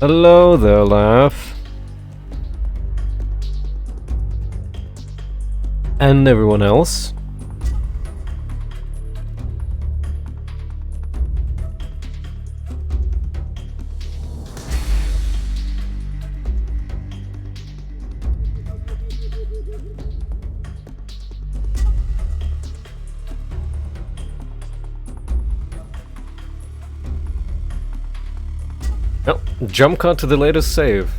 Hello there, Laugh. And everyone else. Oh, jump cut to the latest save.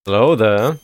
Hello there.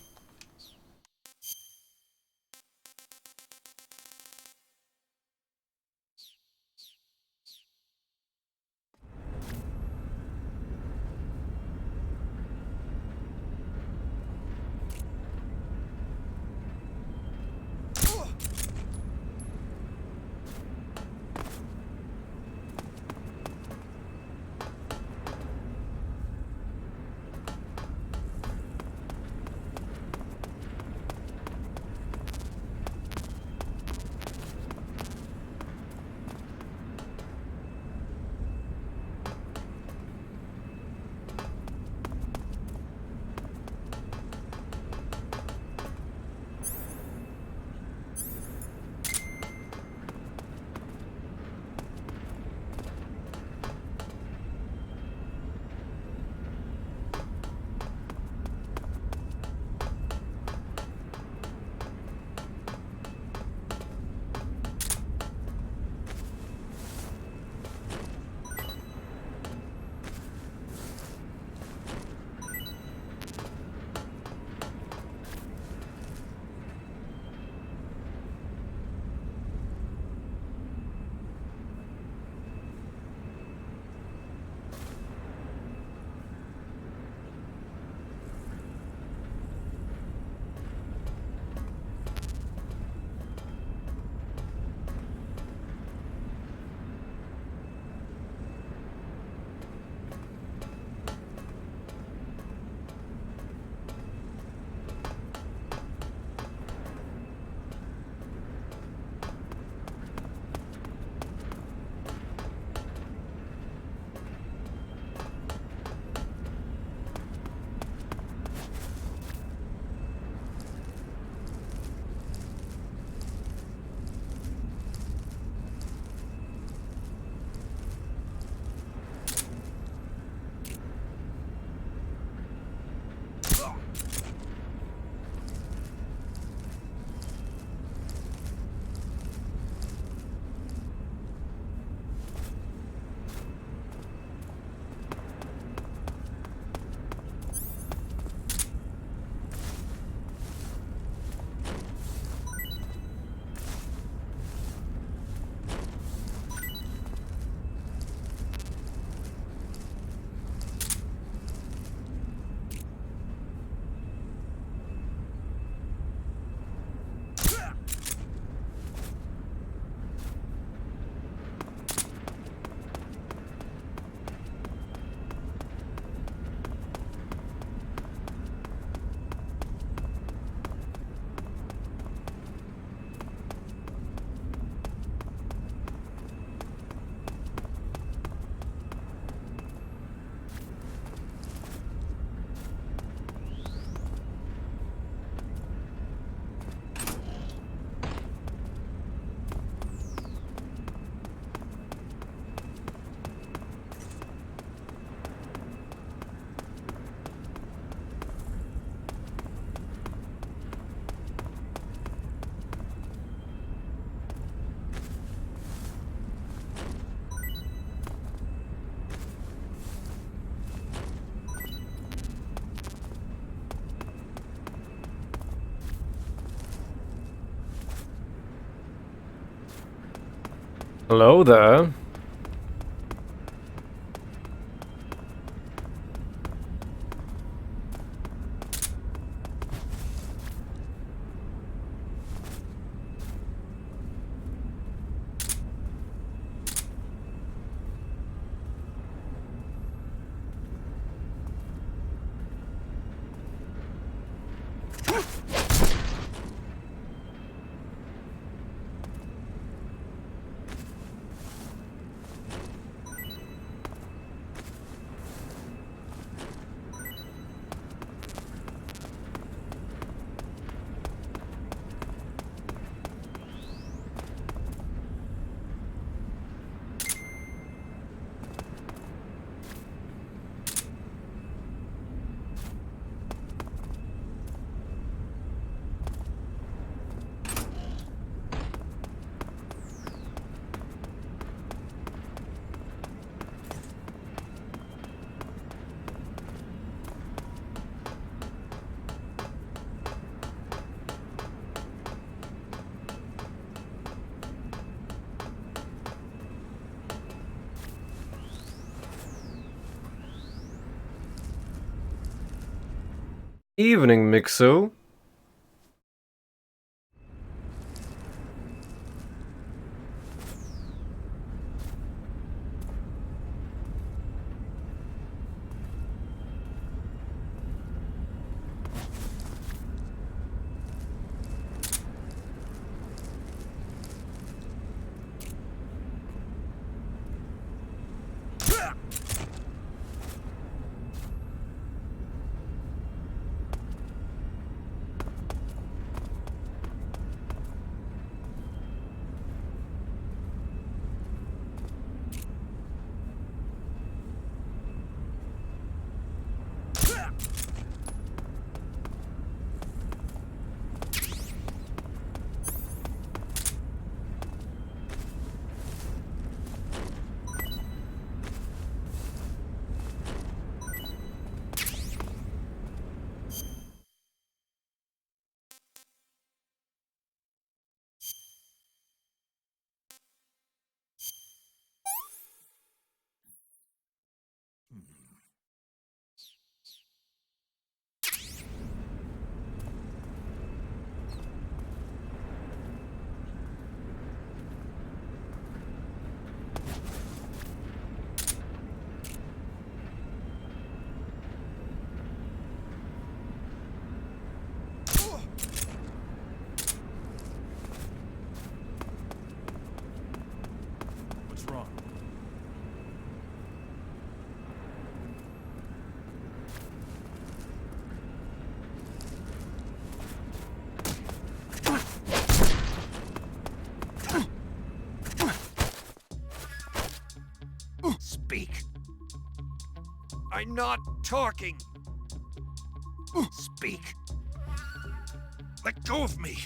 Hello there. Evening, Mixo. What's wrong? Speak. I'm not talking. Speak. Let go of me.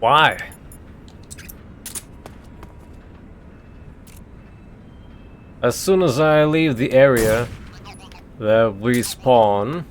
Why? As soon as I leave the area, they respawn.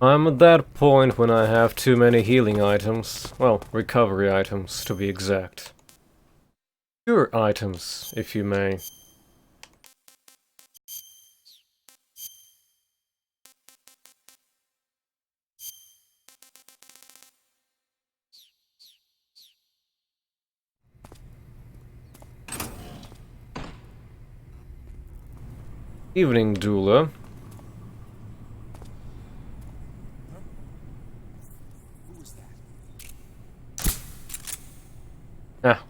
I'm at that point when I have too many healing items. Well, recovery items, to be exact. Cure items, if you may. Evening, doula. Ah.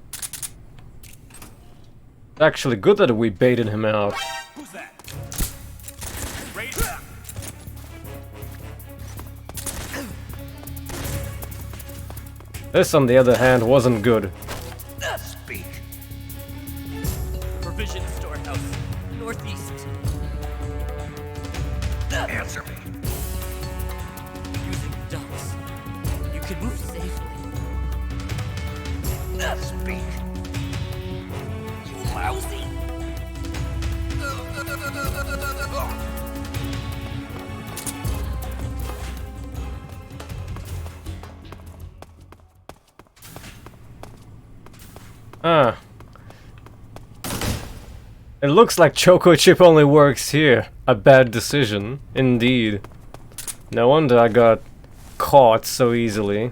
It's actually good that we baited him out. Who's that? This, on the other hand, wasn't good. Speak. Provision storehouse, northeast. Answer me. Using ducks, you can move safely. Speak. You lousy! Ah. It looks like Choco Chip only works here. A bad decision, indeed. No wonder I got caught so easily.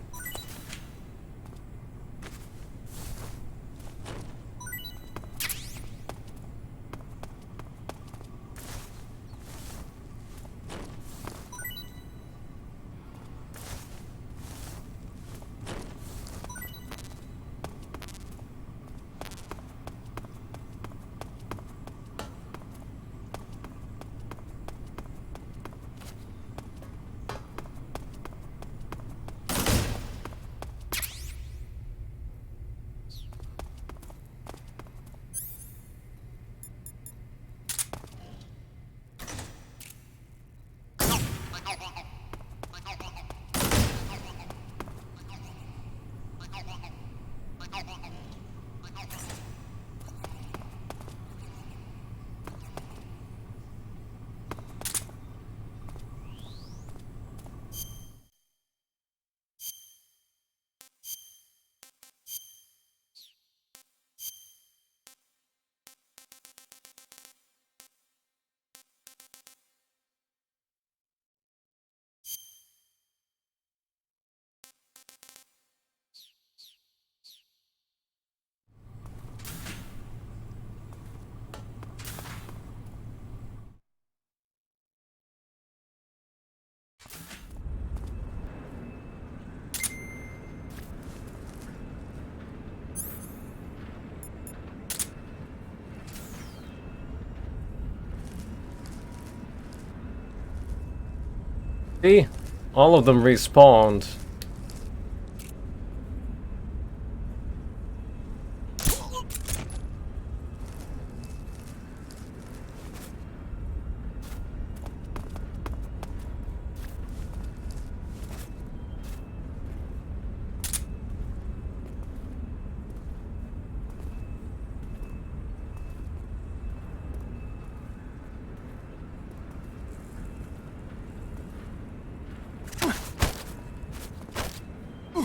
See? All of them respawned.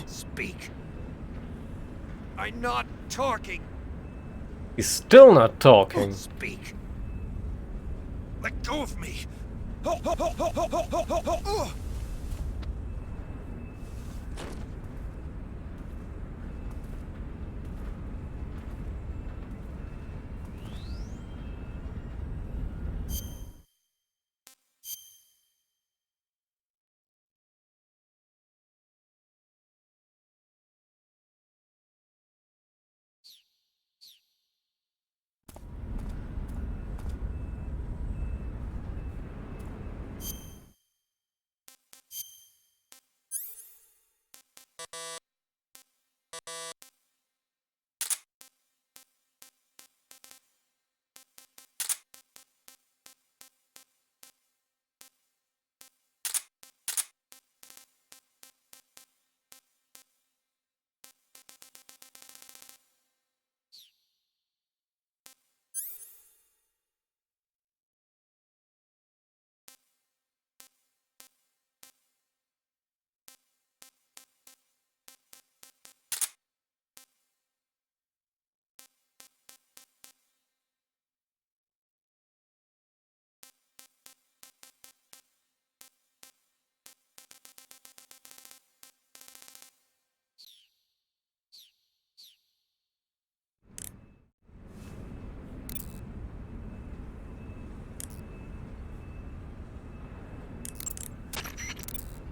Speak. I'm not talking. He's still not talking. Speak. Let go of me.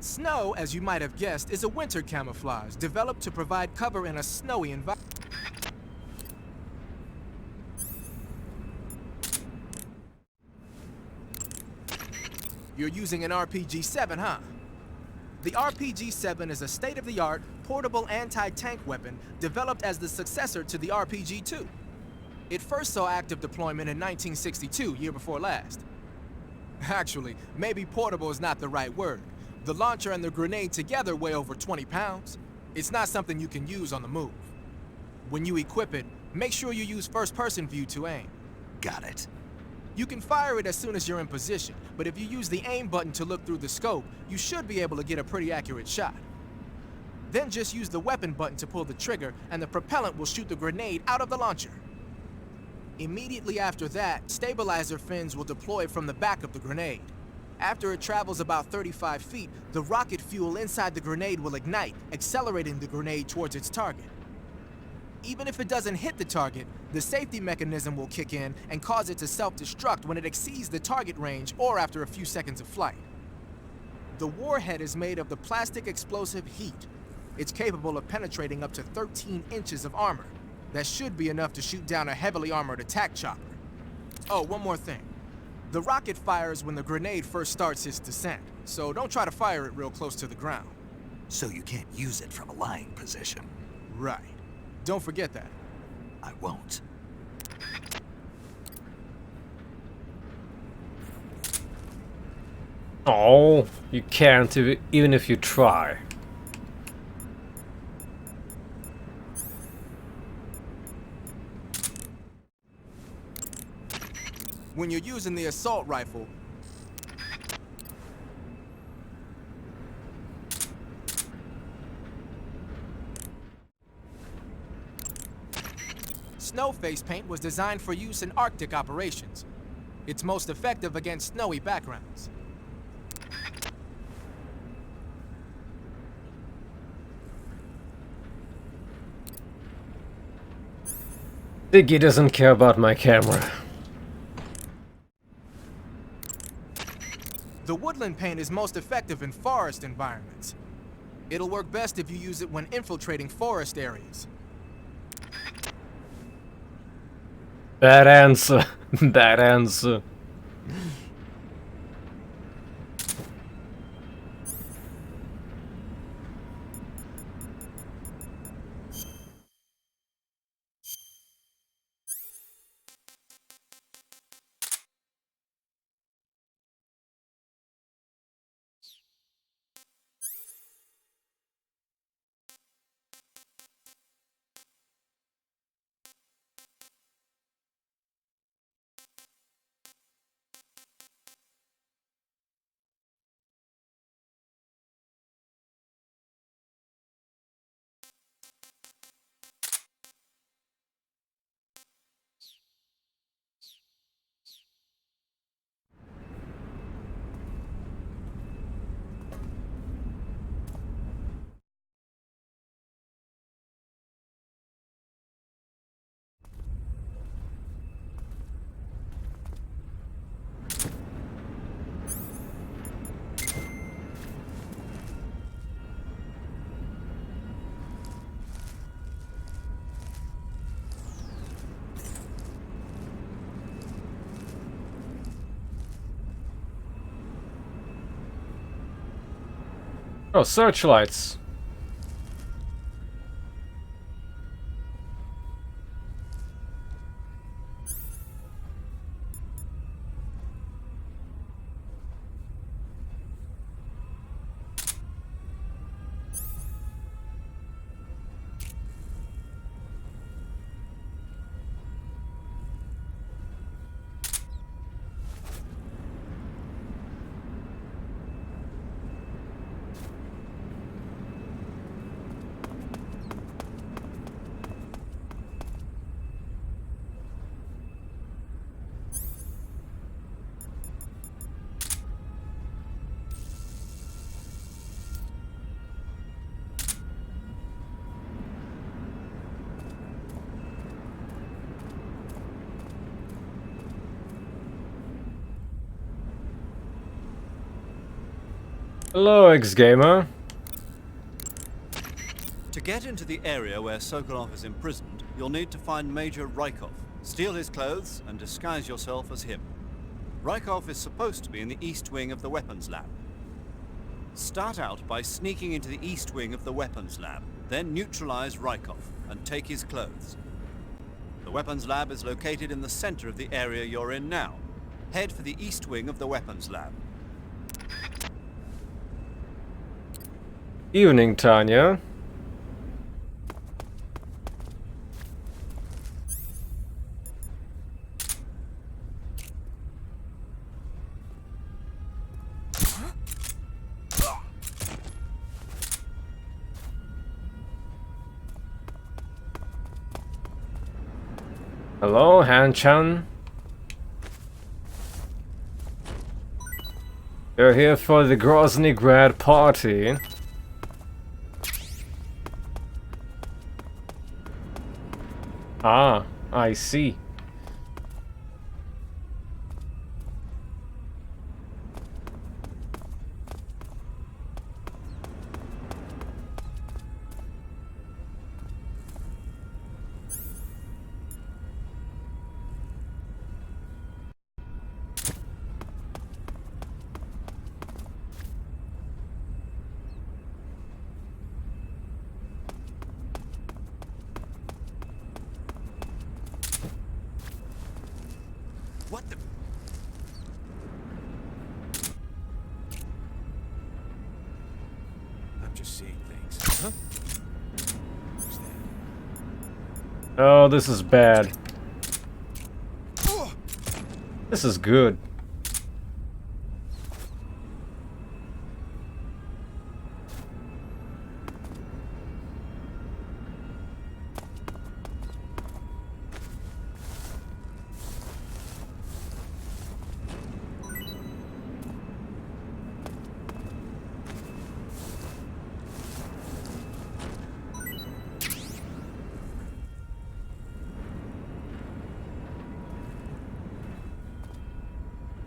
Snow, as you might have guessed, is a winter camouflage developed to provide cover in a snowy environment. You're using an RPG-7, huh? The RPG-7 is a state-of-the-art, portable anti-tank weapon developed as the successor to the RPG-2. It first saw active deployment in 1962, year before last. Actually, maybe portable is not the right word. The launcher and the grenade together weigh over 20 pounds. It's not something you can use on the move. When you equip it, make sure you use first-person view to aim. Got it. You can fire it as soon as you're in position, but if you use the aim button to look through the scope, you should be able to get a pretty accurate shot. Then just use the weapon button to pull the trigger, and the propellant will shoot the grenade out of the launcher. Immediately after that, stabilizer fins will deploy from the back of the grenade. After it travels about 35 feet, the rocket fuel inside the grenade will ignite, accelerating the grenade towards its target. Even if it doesn't hit the target, the safety mechanism will kick in and cause it to self-destruct when it exceeds the target range or after a few seconds of flight. The warhead is made of the plastic explosive heat. It's capable of penetrating up to 13 inches of armor. That should be enough to shoot down a heavily armored attack chopper. Oh, one more thing. The rocket fires when the grenade first starts its descent, so don't try to fire it real close to the ground. So you can't use it from a lying position. Right. Don't forget that. I won't. Oh, you can't even if you try. When you're using the assault rifle, snow face paint was designed for use in Arctic operations. It's most effective against snowy backgrounds. Diggy doesn't care about my camera. The woodland paint is most effective in forest environments. It'll work best if you use it when infiltrating forest areas. Bad answer. Bad answer. Oh, searchlights. Hello, ex-gamer. To get into the area where Sokolov is imprisoned, you'll need to find Major Rykov, steal his clothes, and disguise yourself as him. Rykov is supposed to be in the east wing of the weapons lab. Start out by sneaking into the east wing of the weapons lab, then neutralize Rykov and take his clothes. The weapons lab is located in the center of the area you're in now. Head for the east wing of the weapons lab. Evening, Tanya. Hello, Han-chan. You're here for the Grozny Grad party. Ah, I see. What the? I'm just seeing things. Huh? Who's that? Oh, this is bad. This is good.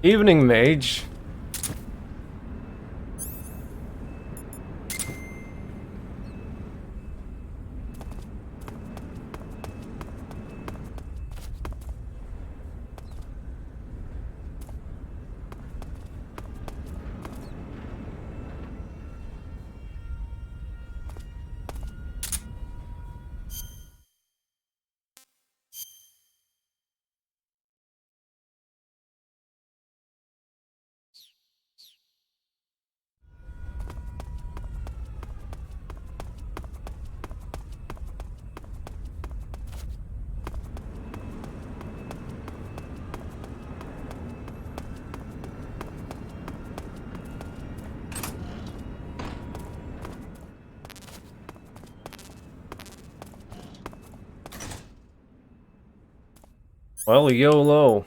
Evening, mage. Well, YOLO.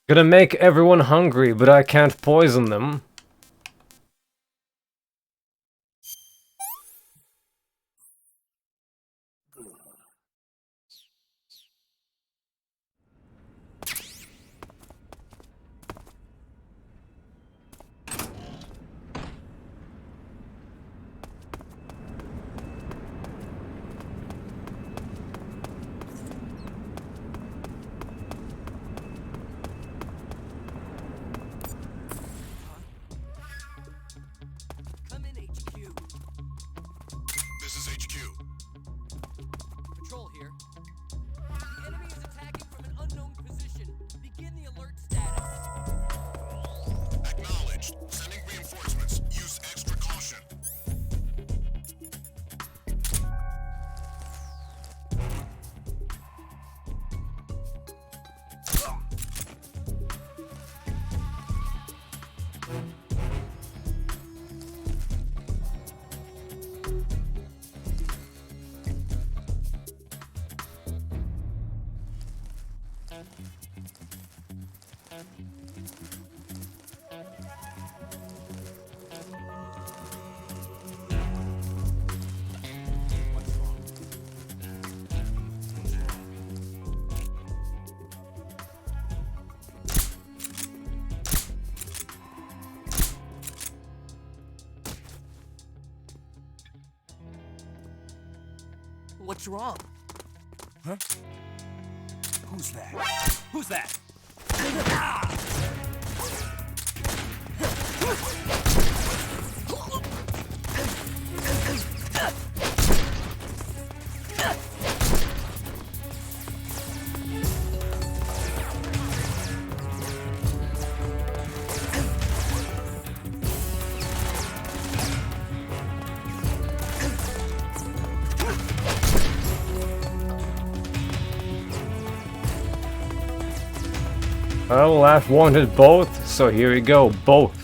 Gonna make everyone hungry, but I can't poison them. What's wrong? Huh? Who's that? Who's that? Well, I've wanted both, so here we go, both.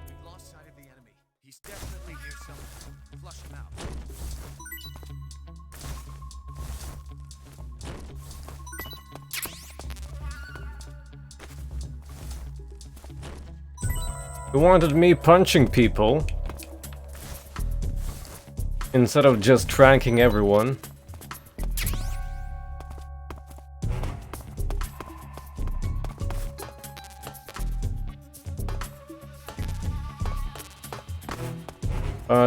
We've lost sight of the enemy. He's definitely near somewhere. Flush him out. You wanted me punching people instead of just tranking everyone.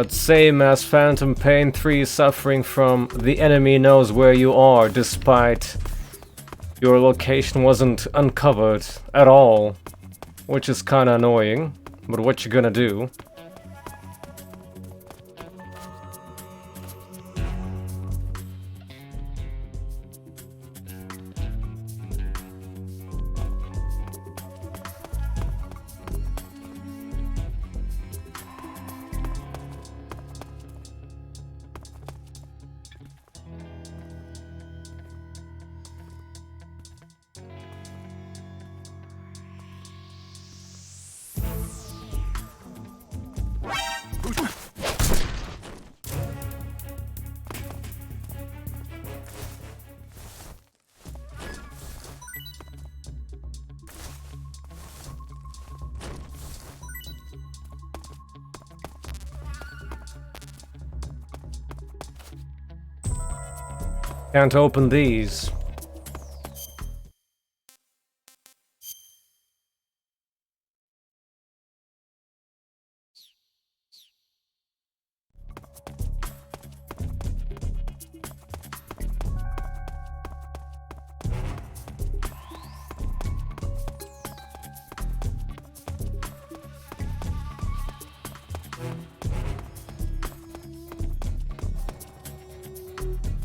Same as Phantom Pain 3 suffering from the enemy knows where you are despite your location wasn't uncovered at all, which is kinda annoying, but what you gonna do? Can't open these.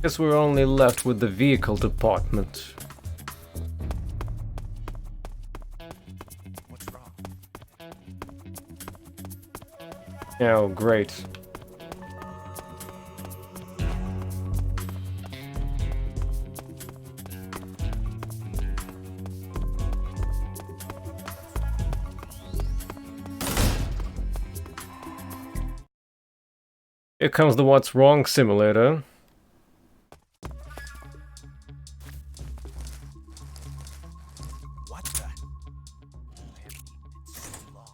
Guess we're only left with the vehicle department. What's wrong? Oh, great. Here comes the What's Wrong simulator. What the? I haven't eaten in so long.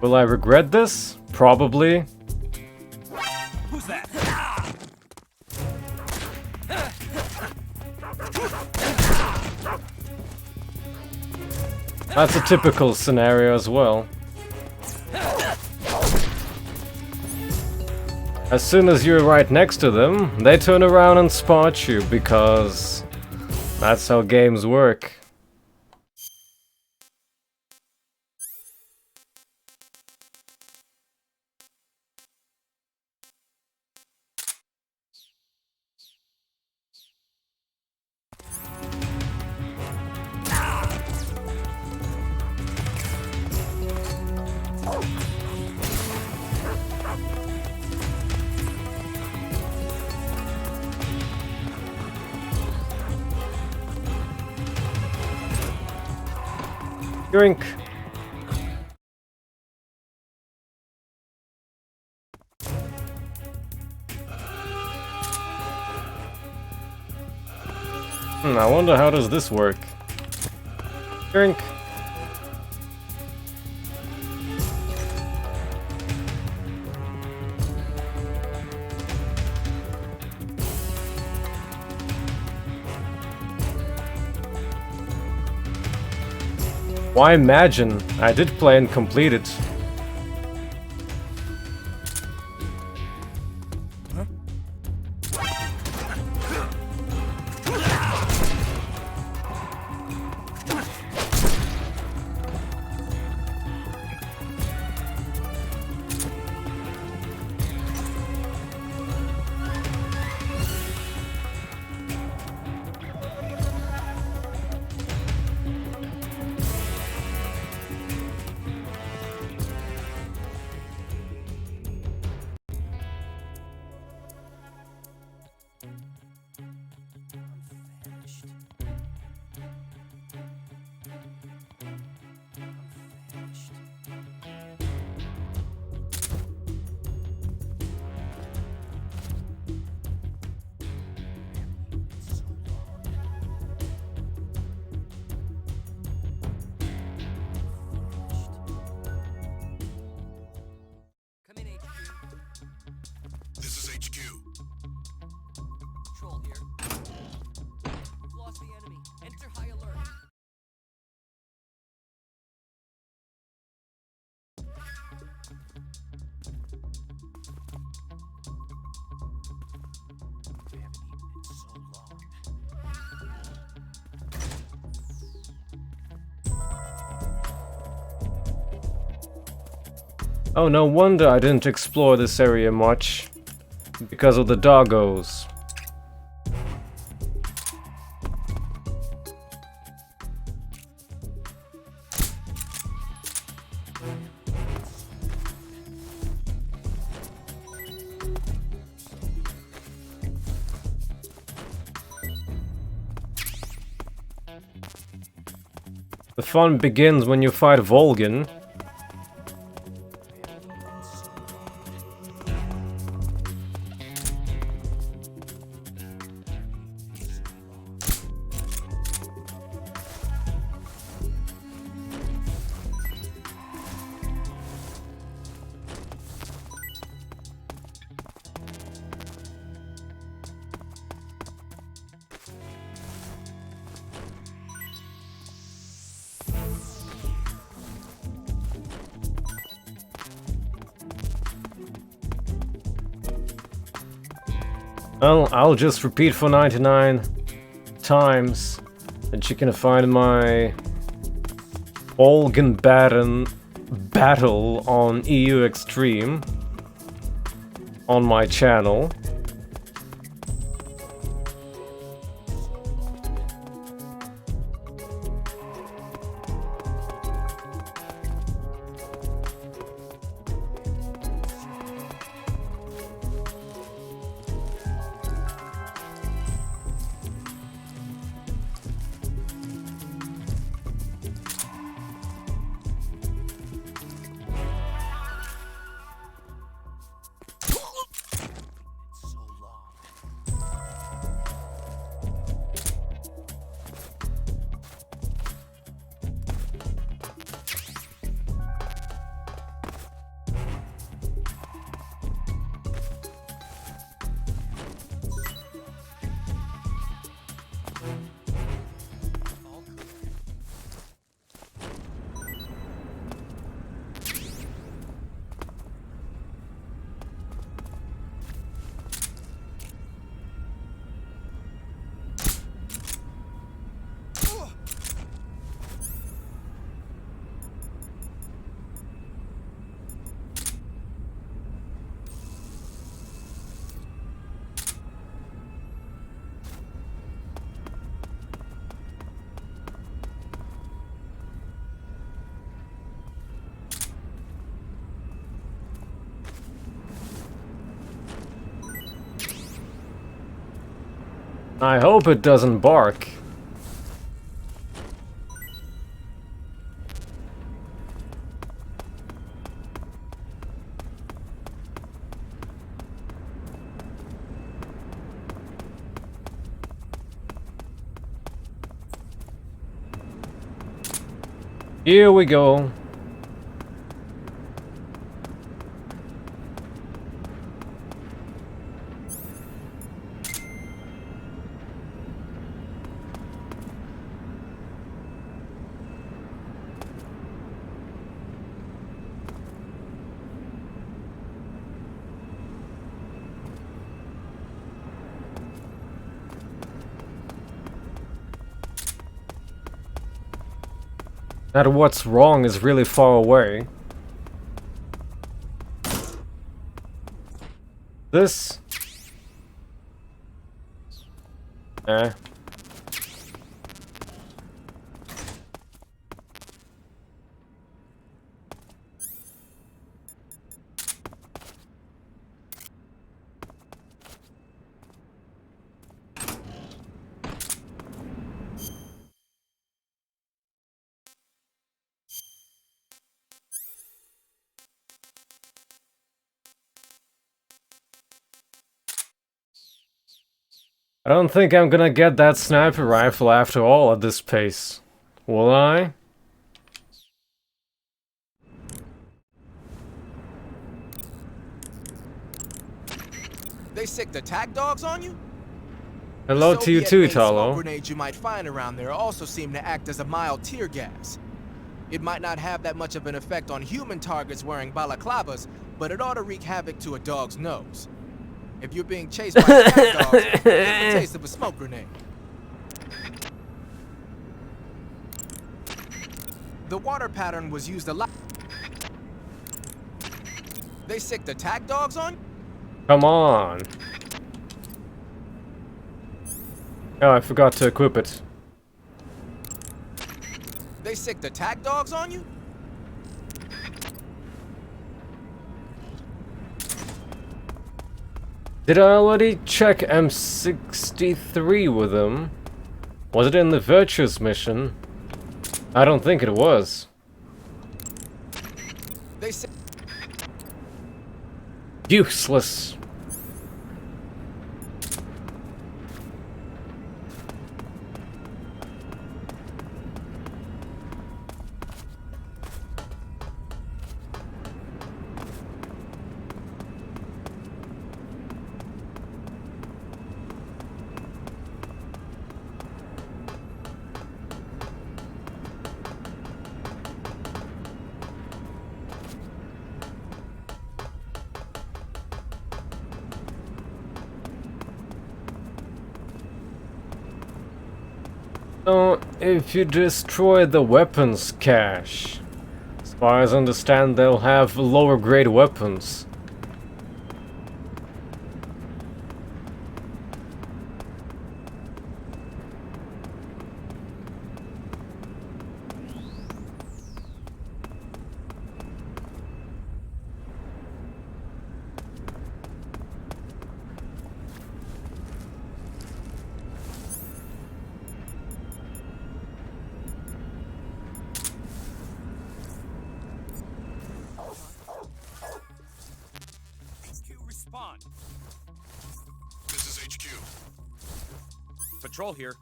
Will I regret this? Probably. Who's that? That's a typical scenario as well. As soon as you're right next to them, they turn around and spot you, because that's how games work. Drink. I wonder how does this work. Drink. Why imagine? I did play and complete it. This is HQ. Control here. We've lost the enemy. Enter high alert. They haven't eaten in so long. Oh, no wonder I didn't explore this area much. Because of the doggos. The fun begins when you fight Volgin. Well, I'll just repeat for 99 times that you can find my Volgin battle on EU Extreme on my channel. I hope it doesn't bark. Here we go. That what's wrong is really far away. This? Eh. I don't think I'm gonna get that sniper rifle after all at this pace. Will I? They sick the tag dogs on you? Hello The to you too, Soviet-made smoke Talo. grenades you might find around there also seem to act as a mild tear gas. It might not have that much of an effect on human targets wearing balaclavas, but it ought to wreak havoc to a dog's nose. If you're being chased by tag dogs, give a taste of a smoke grenade. The water pattern was used a lot. They sick the tag dogs on you? Come on. Oh, I forgot to equip it. They sick the tag dogs on you? Did I already check M63 with him? Was it in the Virtuous mission? I don't think it was. They sick. Useless. So, if you destroy the weapons cache, as far as I understand, they'll have lower grade weapons. HQ, respond. This is HQ. Patrol here.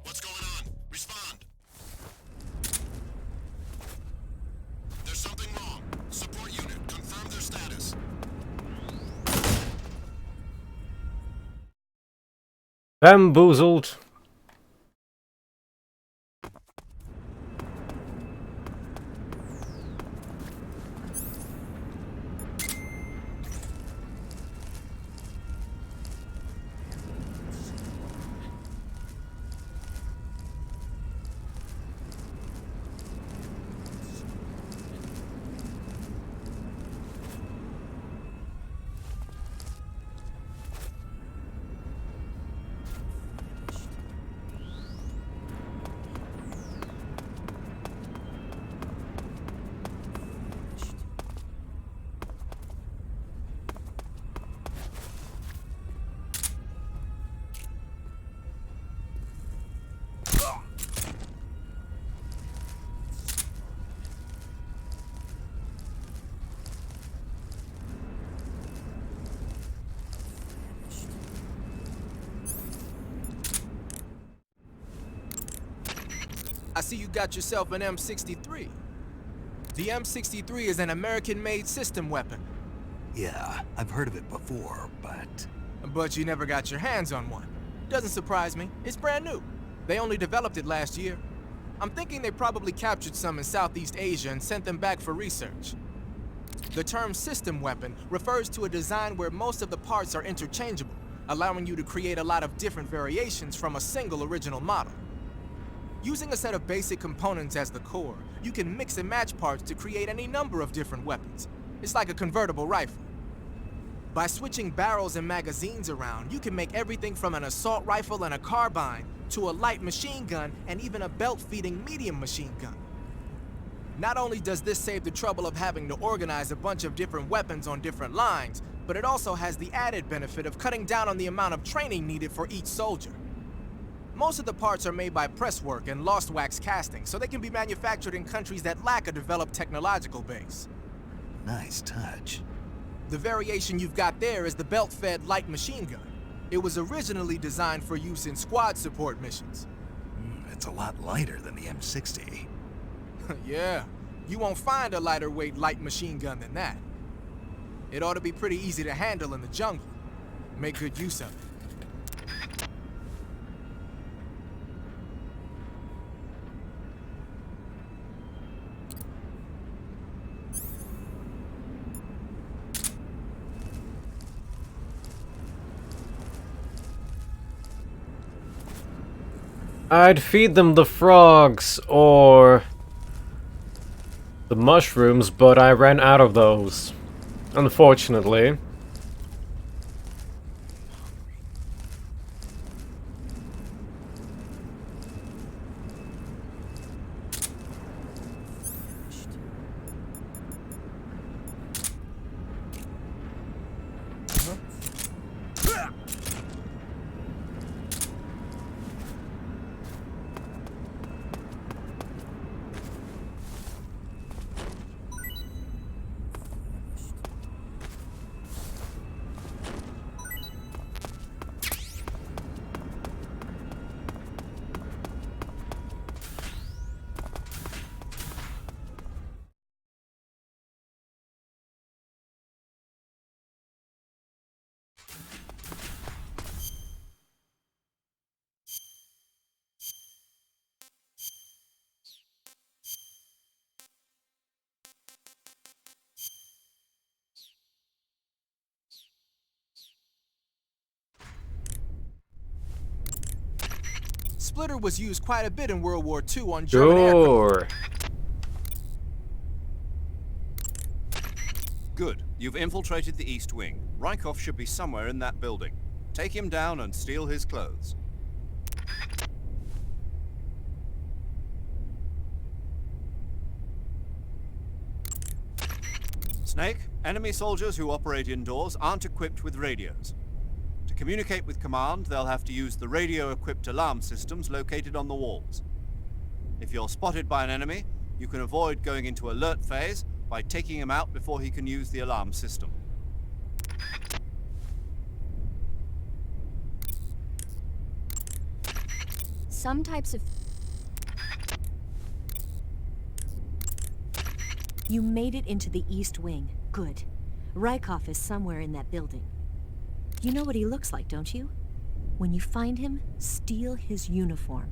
What's going on? Respond. There's something wrong. Support unit, confirm their status. Bamboozled. I see you got yourself an M63. The M63 is an American-made system weapon. Yeah, I've heard of it before, but... But you never got your hands on one. Doesn't surprise me. It's brand new. They only developed it last year. I'm thinking they probably captured some in Southeast Asia and sent them back for research. The term system weapon refers to a design where most of the parts are interchangeable, allowing you to create a lot of different variations from a single original model. Using a set of basic components as the core, you can mix and match parts to create any number of different weapons. It's like a convertible rifle. By switching barrels and magazines around, you can make everything from an assault rifle and a carbine to a light machine gun and even a belt-feeding medium machine gun. Not only does this save the trouble of having to organize a bunch of different weapons on different lines, but it also has the added benefit of cutting down on the amount of training needed for each soldier. Most of the parts are made by presswork and lost wax casting, so they can be manufactured in countries that lack a developed technological base. Nice touch. The variation you've got there is the belt-fed light machine gun. It was originally designed for use in squad support missions. It's a lot lighter than the M60. Yeah, you won't find a lighter weight light machine gun than that. It ought to be pretty easy to handle in the jungle. Make good use of it. I'd feed them the frogs or the mushrooms, but I ran out of those, unfortunately. Splitter was used quite a bit in World War II on German aircraft. Sure. Good. You've infiltrated the East Wing. Rykov should be somewhere in that building. Take him down and steal his clothes. Snake, enemy soldiers who operate indoors aren't equipped with radios. To communicate with command, they'll have to use the radio-equipped alarm systems located on the walls. If you're spotted by an enemy, you can avoid going into alert phase by taking him out before he can use the alarm system. Some types of... You made it into the East Wing. Good. Rykov is somewhere in that building. You know what he looks like, don't you? When you find him, steal his uniform.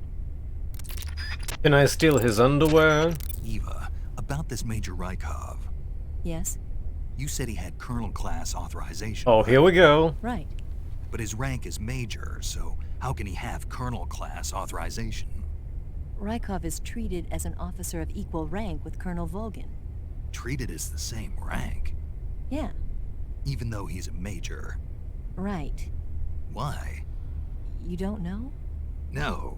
Can I steal his underwear? Eva, about this Major Rykov. Yes? You said he had Colonel class authorization. Oh, here we go. Right. But his rank is Major, so how can he have Colonel class authorization? Rykov is treated as an officer of equal rank with Colonel Volgin. Treated as the same rank? Yeah, Even though he's a Major. right. Why? You don't know? No.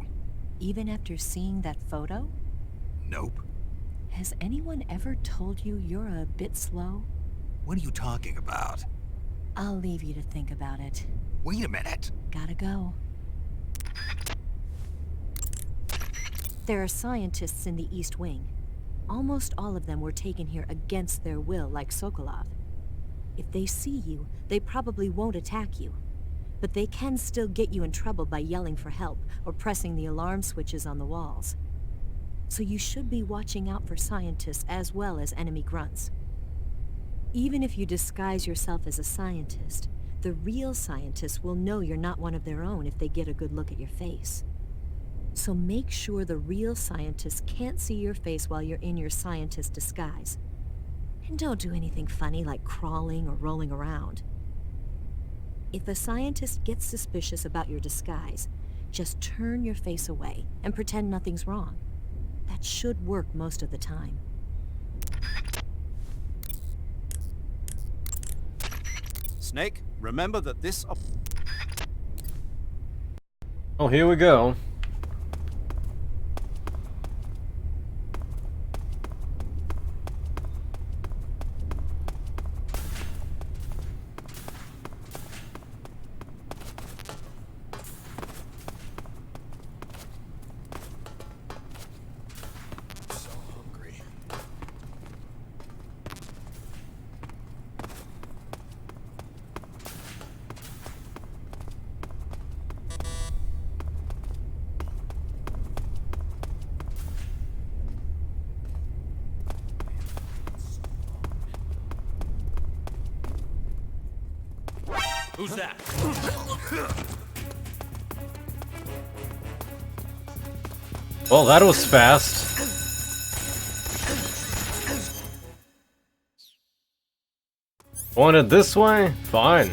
Even after seeing that photo? Nope. Has anyone ever told you you're a bit slow? What are you talking about? I'll leave you to think about it. Wait a minute. Gotta go. There are scientists in the East Wing. Almost all of them were taken here against their will, like Sokolov. If they see you, they probably won't attack you. But they can still get you in trouble by yelling for help or pressing the alarm switches on the walls. so you should be watching out for scientists as well as enemy grunts. Even if you disguise yourself as a scientist, the real scientists will know you're not one of their own if they get a good look at your face. So make sure the real scientists can't see your face while you're in your scientist disguise. And don't do anything funny like crawling or rolling around. If a scientist gets suspicious about your disguise, just turn your face away and pretend nothing's wrong. That should work most of the time. Snake, remember that this... Oh, here we go. So hungry. Who's that? Well, that was fast. Want it this way? Fine.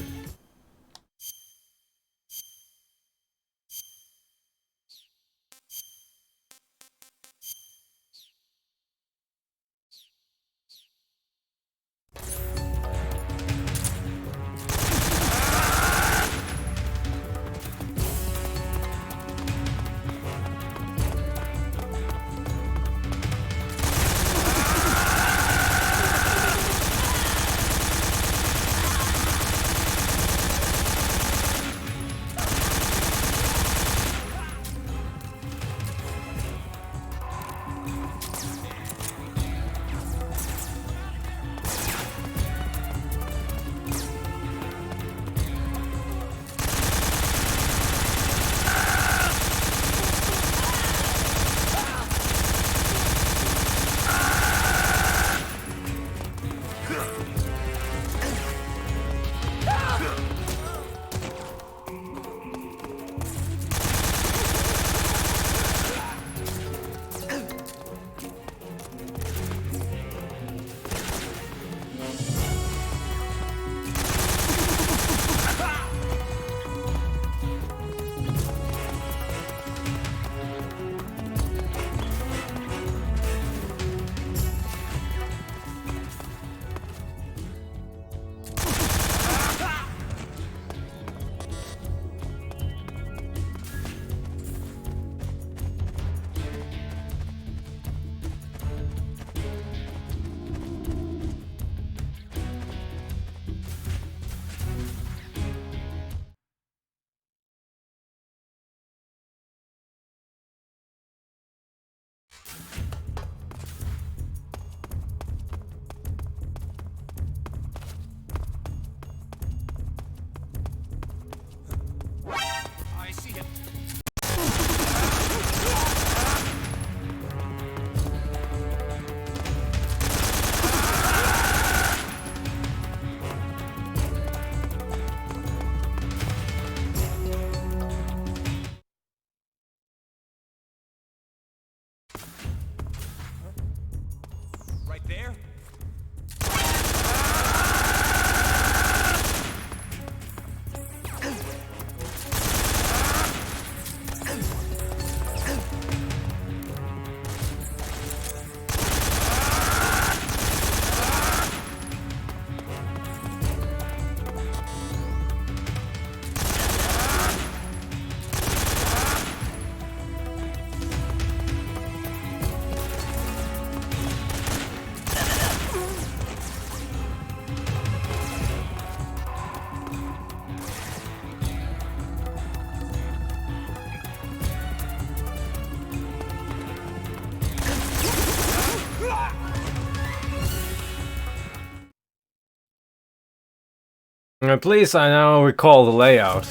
I see him. Right there? Please, I now recall the layout.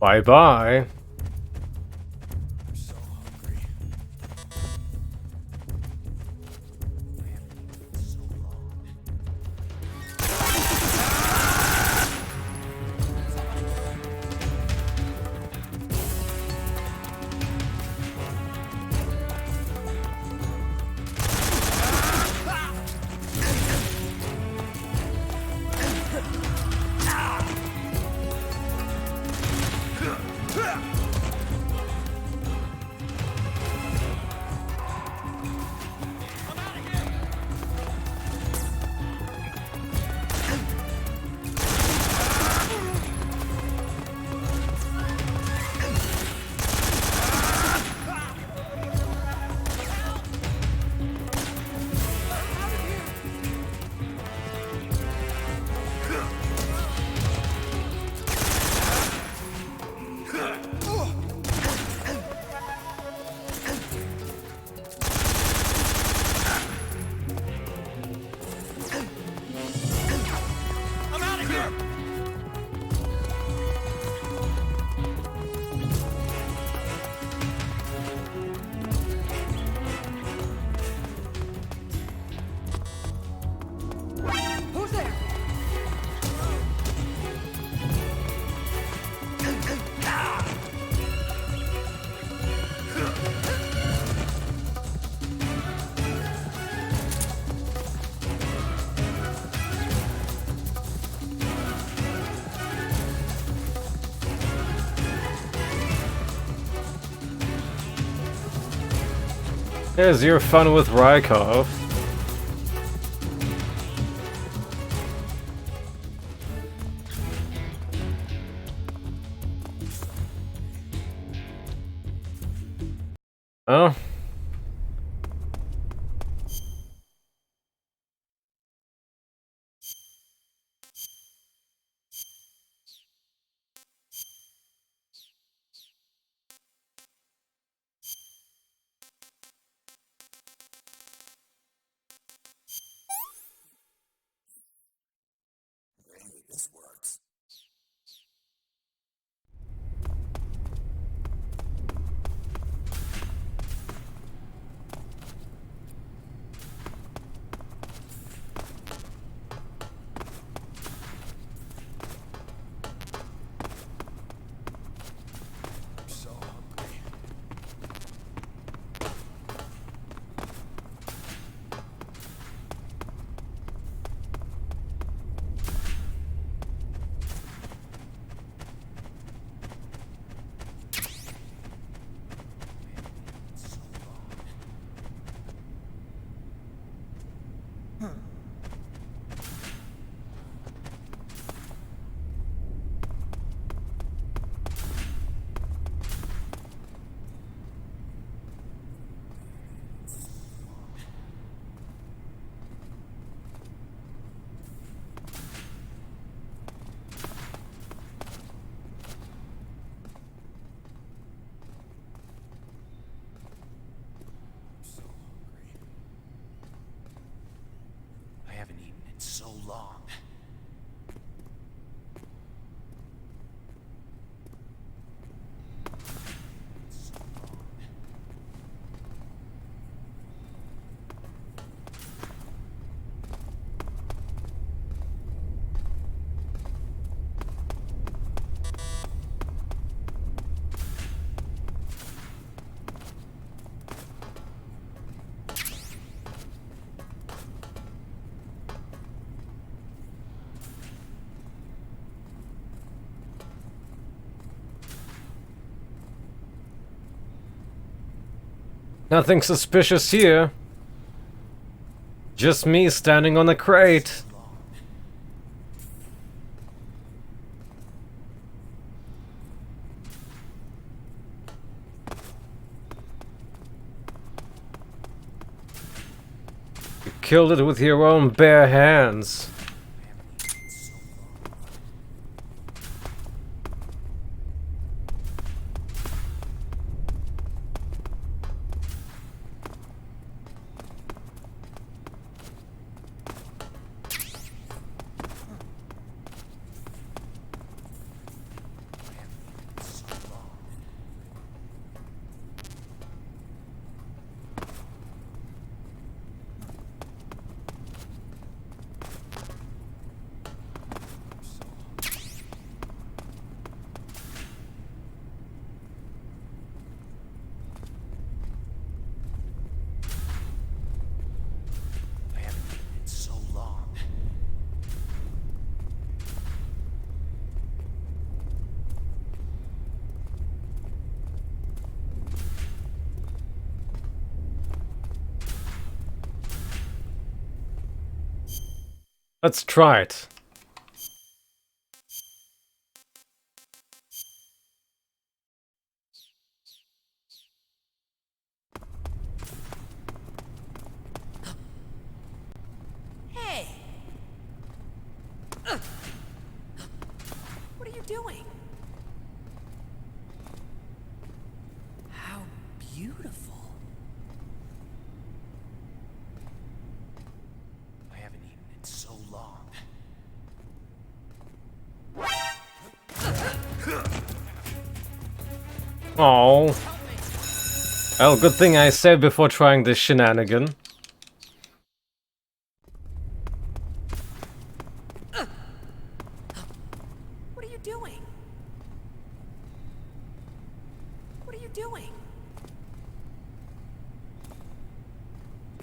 Bye-bye. I'm so hungry. I haven't eaten in so long. I'm out of here! Who's there? Here's your fun with Rykov. Oh. I'm so hungry. So hungry. I haven't eaten in so long. Nothing suspicious here. Just me standing on a crate. You killed it with your own bare hands. Let's try it. Hey! What are you doing? How beautiful. I haven't eaten in so long. Oh. Well, good thing I saved before trying this shenanigan. What are you doing? What are you doing?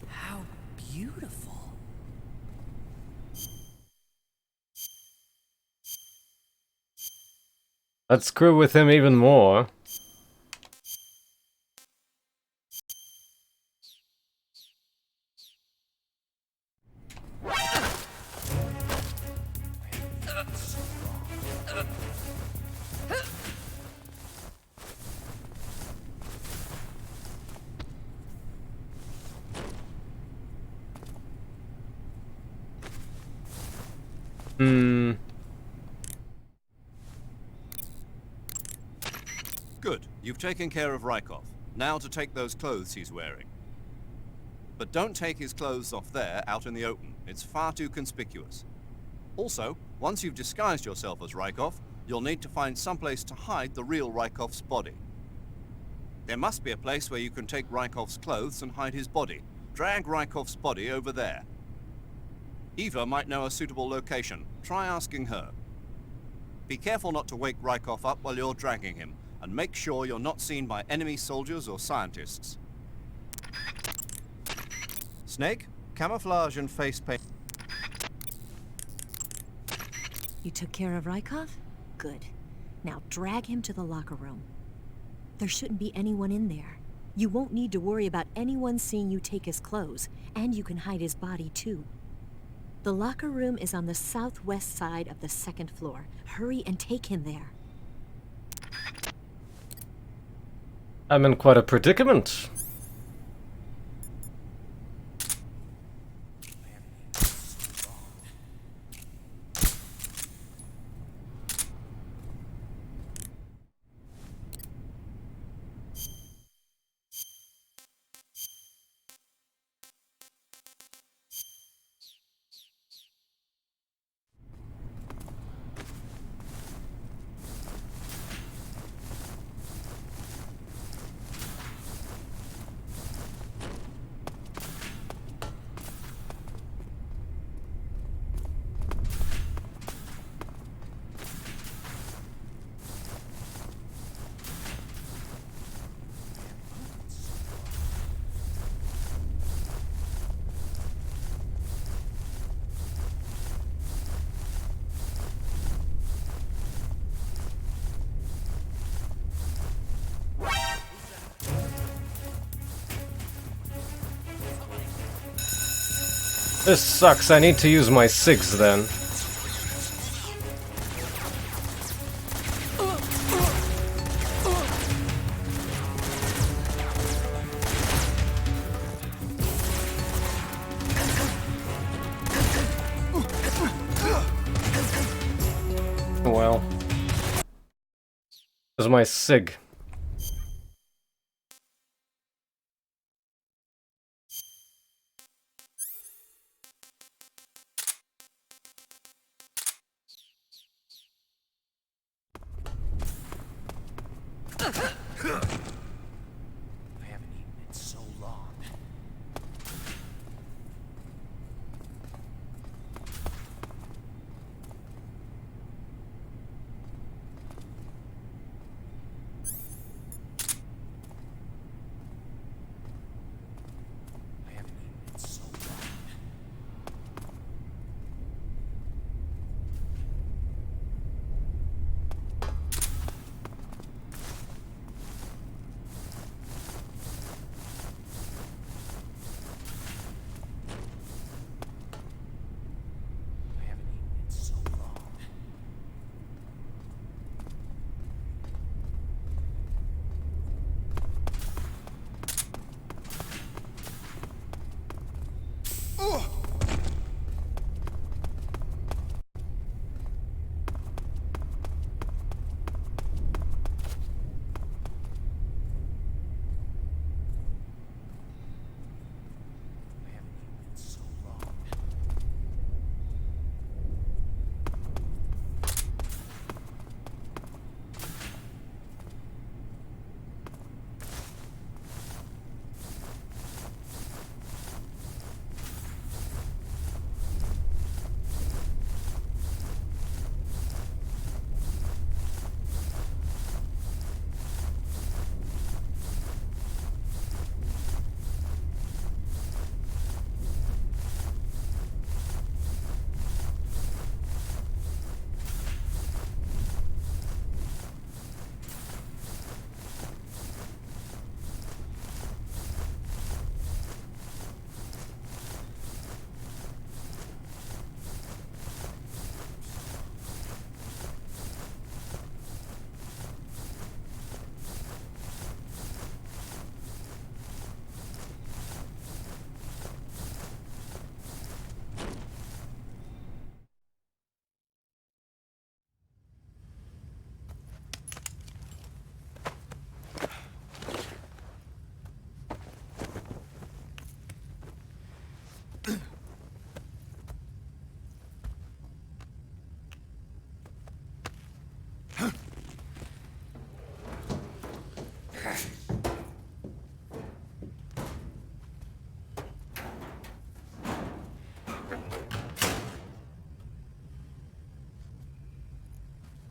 How beautiful. Let's screw with him even more. Good. You've taken care of Rykov. Now to take those clothes he's wearing. But don't take his clothes off there, out in the open. It's far too conspicuous. Also, once you've disguised yourself as Rykov, you'll need to find someplace to hide the real Rykov's body. There must be a place where you can take Rykov's clothes and hide his body. Drag Rykov's body over there. Eva might know a suitable location. Try asking her. Be careful not to wake Rykov up while you're dragging him, and make sure you're not seen by enemy soldiers or scientists. Snake, camouflage and face paint. You took care of Rykov? Good. Now drag him to the locker room. There shouldn't be anyone in there. You won't need to worry about anyone seeing you take his clothes, and you can hide his body too. The locker room is on the southwest side of the second floor. Hurry and take him there. I'm in quite a predicament. This sucks, I need to use my SIGs then. Well. This is my SIG. I haven't eaten in so long.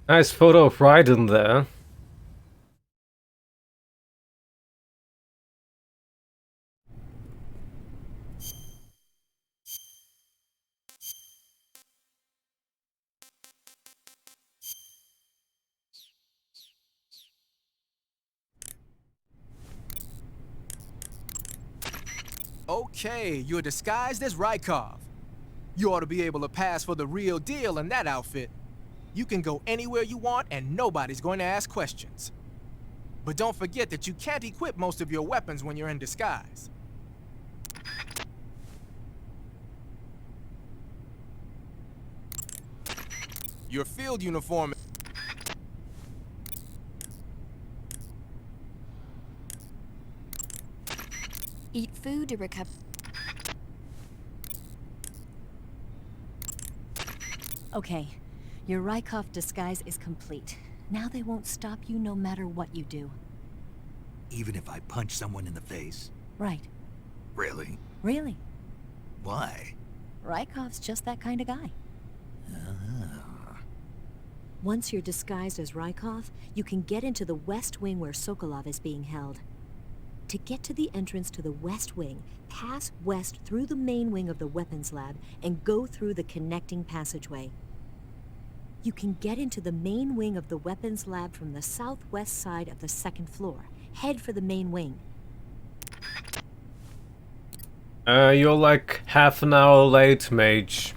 Nice photo of Raiden there. Okay, you're disguised as Rykov. You ought to be able to pass for the real deal in that outfit. You can go anywhere you want and nobody's going to ask questions. But don't forget that you can't equip most of your weapons when you're in disguise. Your field uniform... Eat food to recover. Okay, your Rykov disguise is complete. Now they won't stop you no matter what you do. Even if I punch someone in the face? Right. Really? Really. Why? Rykov's just that kind of guy. Ah. Once you're disguised as Rykov, you can get into the West Wing where Sokolov is being held. To get to the entrance to the West Wing, pass west through the main wing of the weapons lab and go through the connecting passageway. You can get into the main wing of the weapons lab from the southwest side of the second floor. Head for the main wing. You're like half an hour late, mage.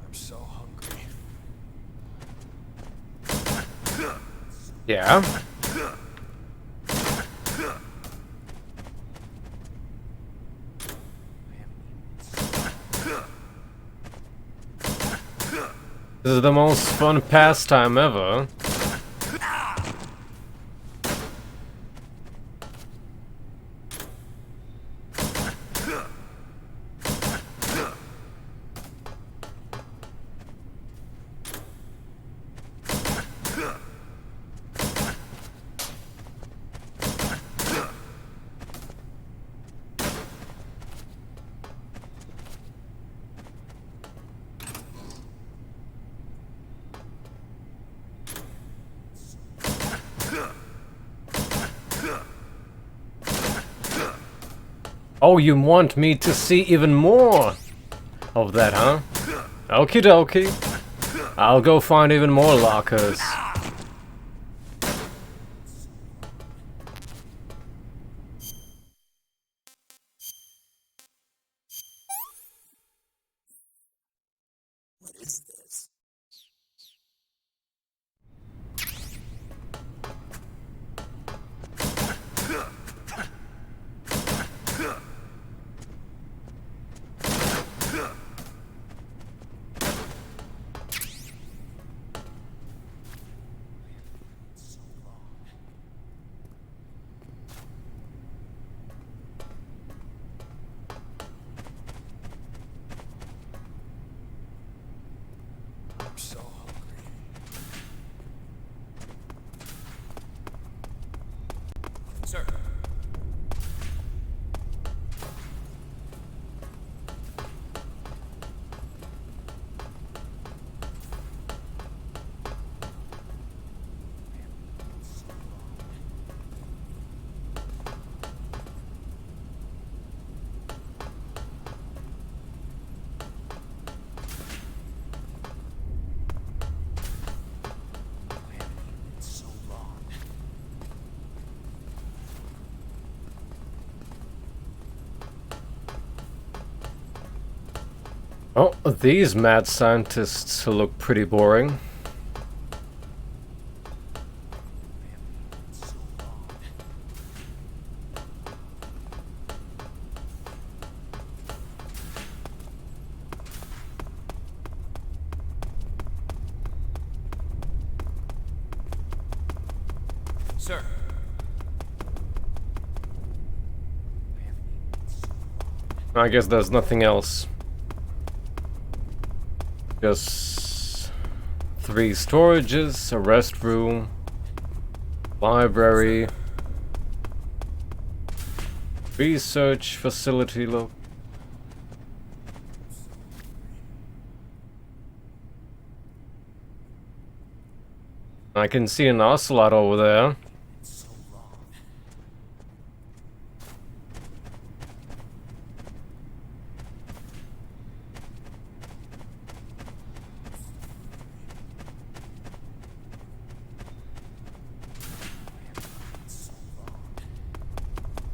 I'm so hungry. Yeah. This is the most fun pastime ever. Oh, you want me to see even more of that, huh? Okie dokie. I'll go find even more lockers. What is this? Oh, these mad scientists look pretty boring. Sir. I guess there's nothing else. Just 3 storages, a restroom, library, research facility look. I can see an ocelot over there.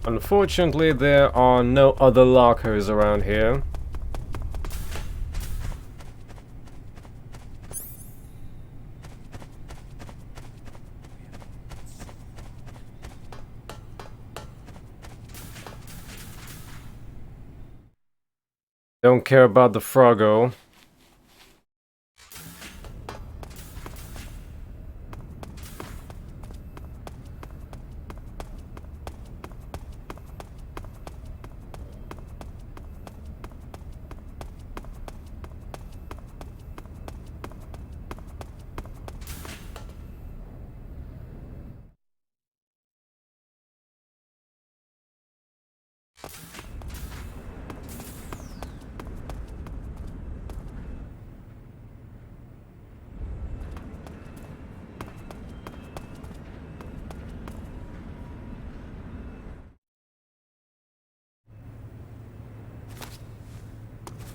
Unfortunately, there are no other lockers around here. Don't care about the Froggo.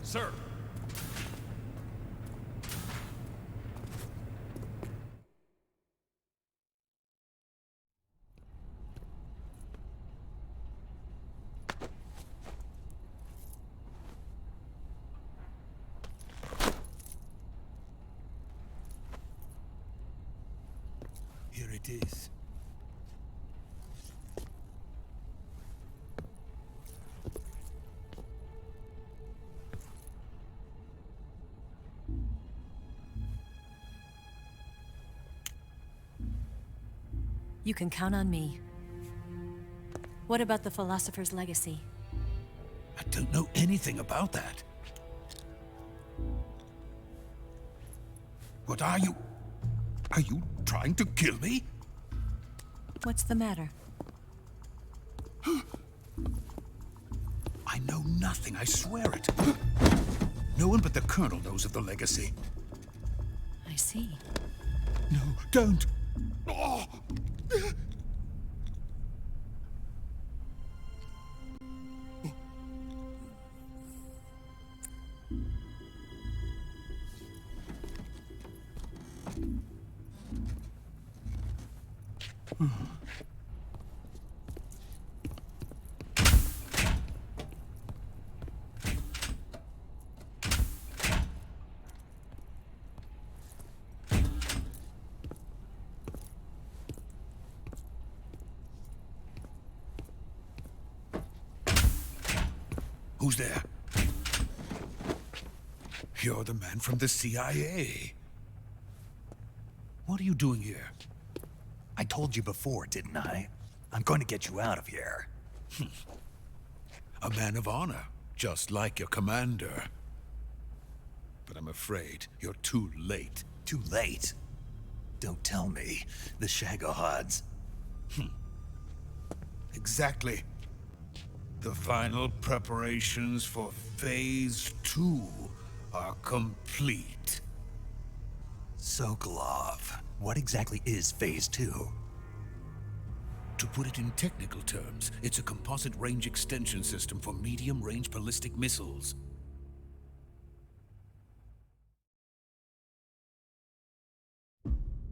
Sir. Here it is. You can count on me. What about the philosopher's legacy? I don't know anything about that. What are you? Are you trying to kill me? What's the matter? I know nothing, I swear it. No one but the Colonel knows of the legacy. I see. No, don't! Oh. Who's there? You're the man from the CIA. What are you doing here? I told you before, didn't I? I'm going to get you out of here. A man of honor, just like your commander. But I'm afraid you're too late. Too late. Don't tell me. The Shagohods. Exactly. The final preparations for Phase 2 are complete. Sokolov. What exactly is Phase 2? To put it in technical terms, it's a composite range extension system for medium-range ballistic missiles.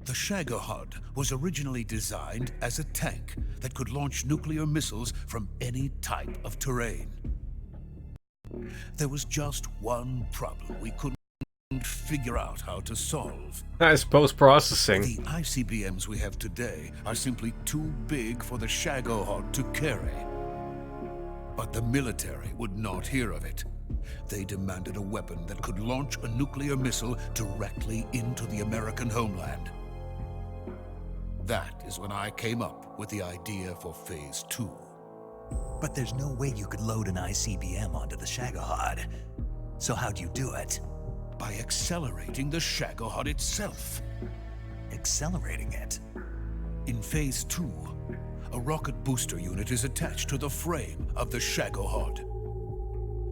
The Shagohod was originally designed as a tank that could launch nuclear missiles from any type of terrain. There was just one problem we couldn't figure out how to solve. Nice post-processing. The ICBMs we have today are simply too big for the Shagohod to carry. But the military would not hear of it. They demanded a weapon that could launch a nuclear missile directly into the American homeland. That is when I came up with the idea for Phase 2. But there's no way you could load an ICBM onto the Shagohod. So how'd you do it? By accelerating the Shagohod itself. Accelerating it? In Phase 2, a rocket booster unit is attached to the frame of the Shagohod.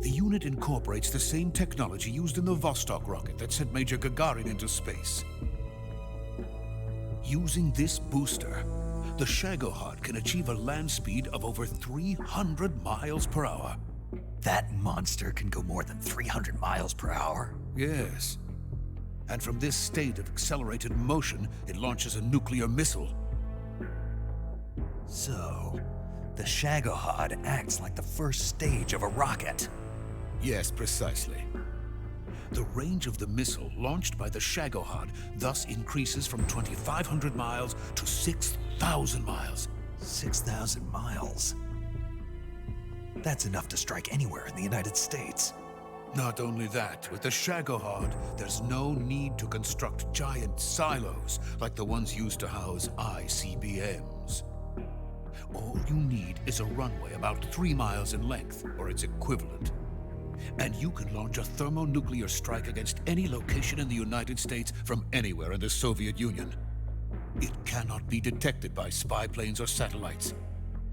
The unit incorporates the same technology used in the Vostok rocket that sent Major Gagarin into space. Using this booster, the Shagohod can achieve a land speed of over 300 miles per hour. That monster can go more than 300 miles per hour? Yes. And from this state of accelerated motion, it launches a nuclear missile. So, the Shagohod acts like the first stage of a rocket. Yes, precisely. The range of the missile launched by the Shagohod thus increases from 2,500 miles to 6,000 miles. 6,000 miles? That's enough to strike anywhere in the United States. Not only that, with the Shagohod, there's no need to construct giant silos like the ones used to house ICBMs. All you need is a runway about 3 miles in length, or its equivalent. And you can launch a thermonuclear strike against any location in the United States from anywhere in the Soviet Union. It cannot be detected by spy planes or satellites.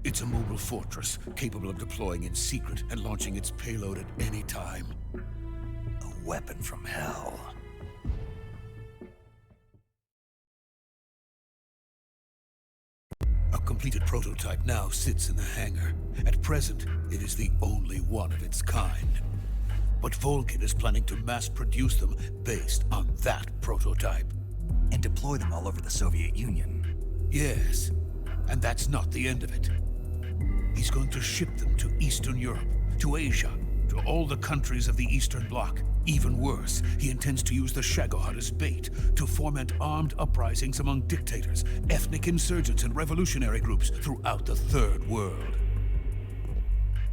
It's a mobile fortress, capable of deploying in secret and launching its payload at any time. A weapon from hell. A completed prototype now sits in the hangar. At present, it is the only one of its kind. But Volgin is planning to mass produce them based on that prototype. And deploy them all over the Soviet Union. Yes, and that's not the end of it. He's going to ship them to Eastern Europe, to Asia, to all the countries of the Eastern Bloc. Even worse, he intends to use the Shagohod as bait to foment armed uprisings among dictators, ethnic insurgents, and revolutionary groups throughout the Third World.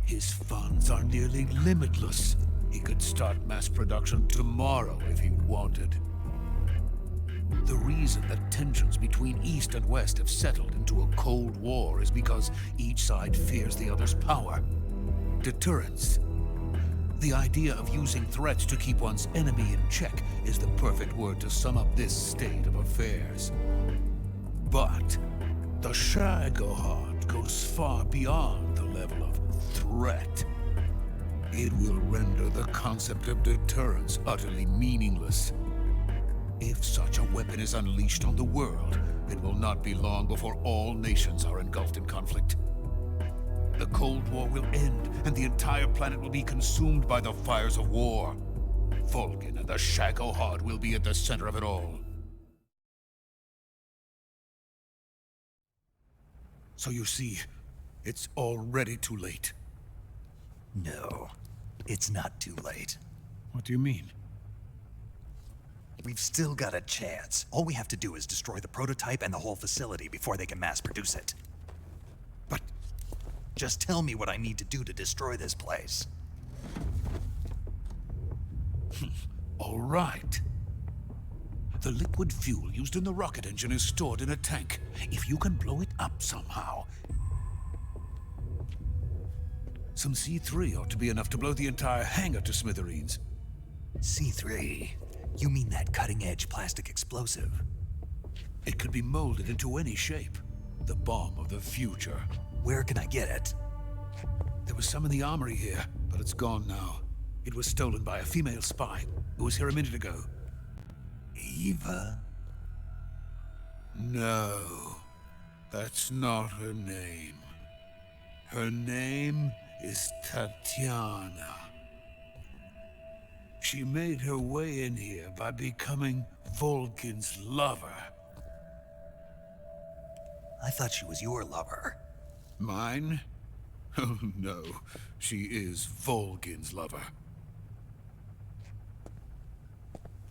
His funds are nearly limitless. He could start mass production tomorrow if he wanted. The reason that tensions between East and West have settled into a Cold War is because each side fears the other's power. Deterrence. The idea of using threats to keep one's enemy in check is the perfect word to sum up this state of affairs. But the Shagohod goes far beyond the level of threat. It will render the concept of deterrence utterly meaningless. If such a weapon is unleashed on the world, it will not be long before all nations are engulfed in conflict. The Cold War will end, and the entire planet will be consumed by the fires of war. Volgin and the Shagohod will be at the center of it all. So you see, it's already too late. No, it's not too late. What do you mean? We've still got a chance. All we have to do is destroy the prototype and the whole facility before they can mass produce it. But Just tell me what I need to do to destroy this place. all right. The liquid fuel used in the rocket engine is stored in a tank. If you can blow it up somehow. Some C3 ought to be enough to blow the entire hangar to smithereens. C3? You mean that cutting-edge plastic explosive? It could be molded into any shape. The bomb of the future. Where can I get it? There was some in the armory here, but it's gone now. It was stolen by a female spy who was here a minute ago. Eva? No, that's not her name. Her name is Tatiana. She made her way in here by becoming Volgin's lover. I thought she was your lover. Mine? Oh no, she is Volgin's lover.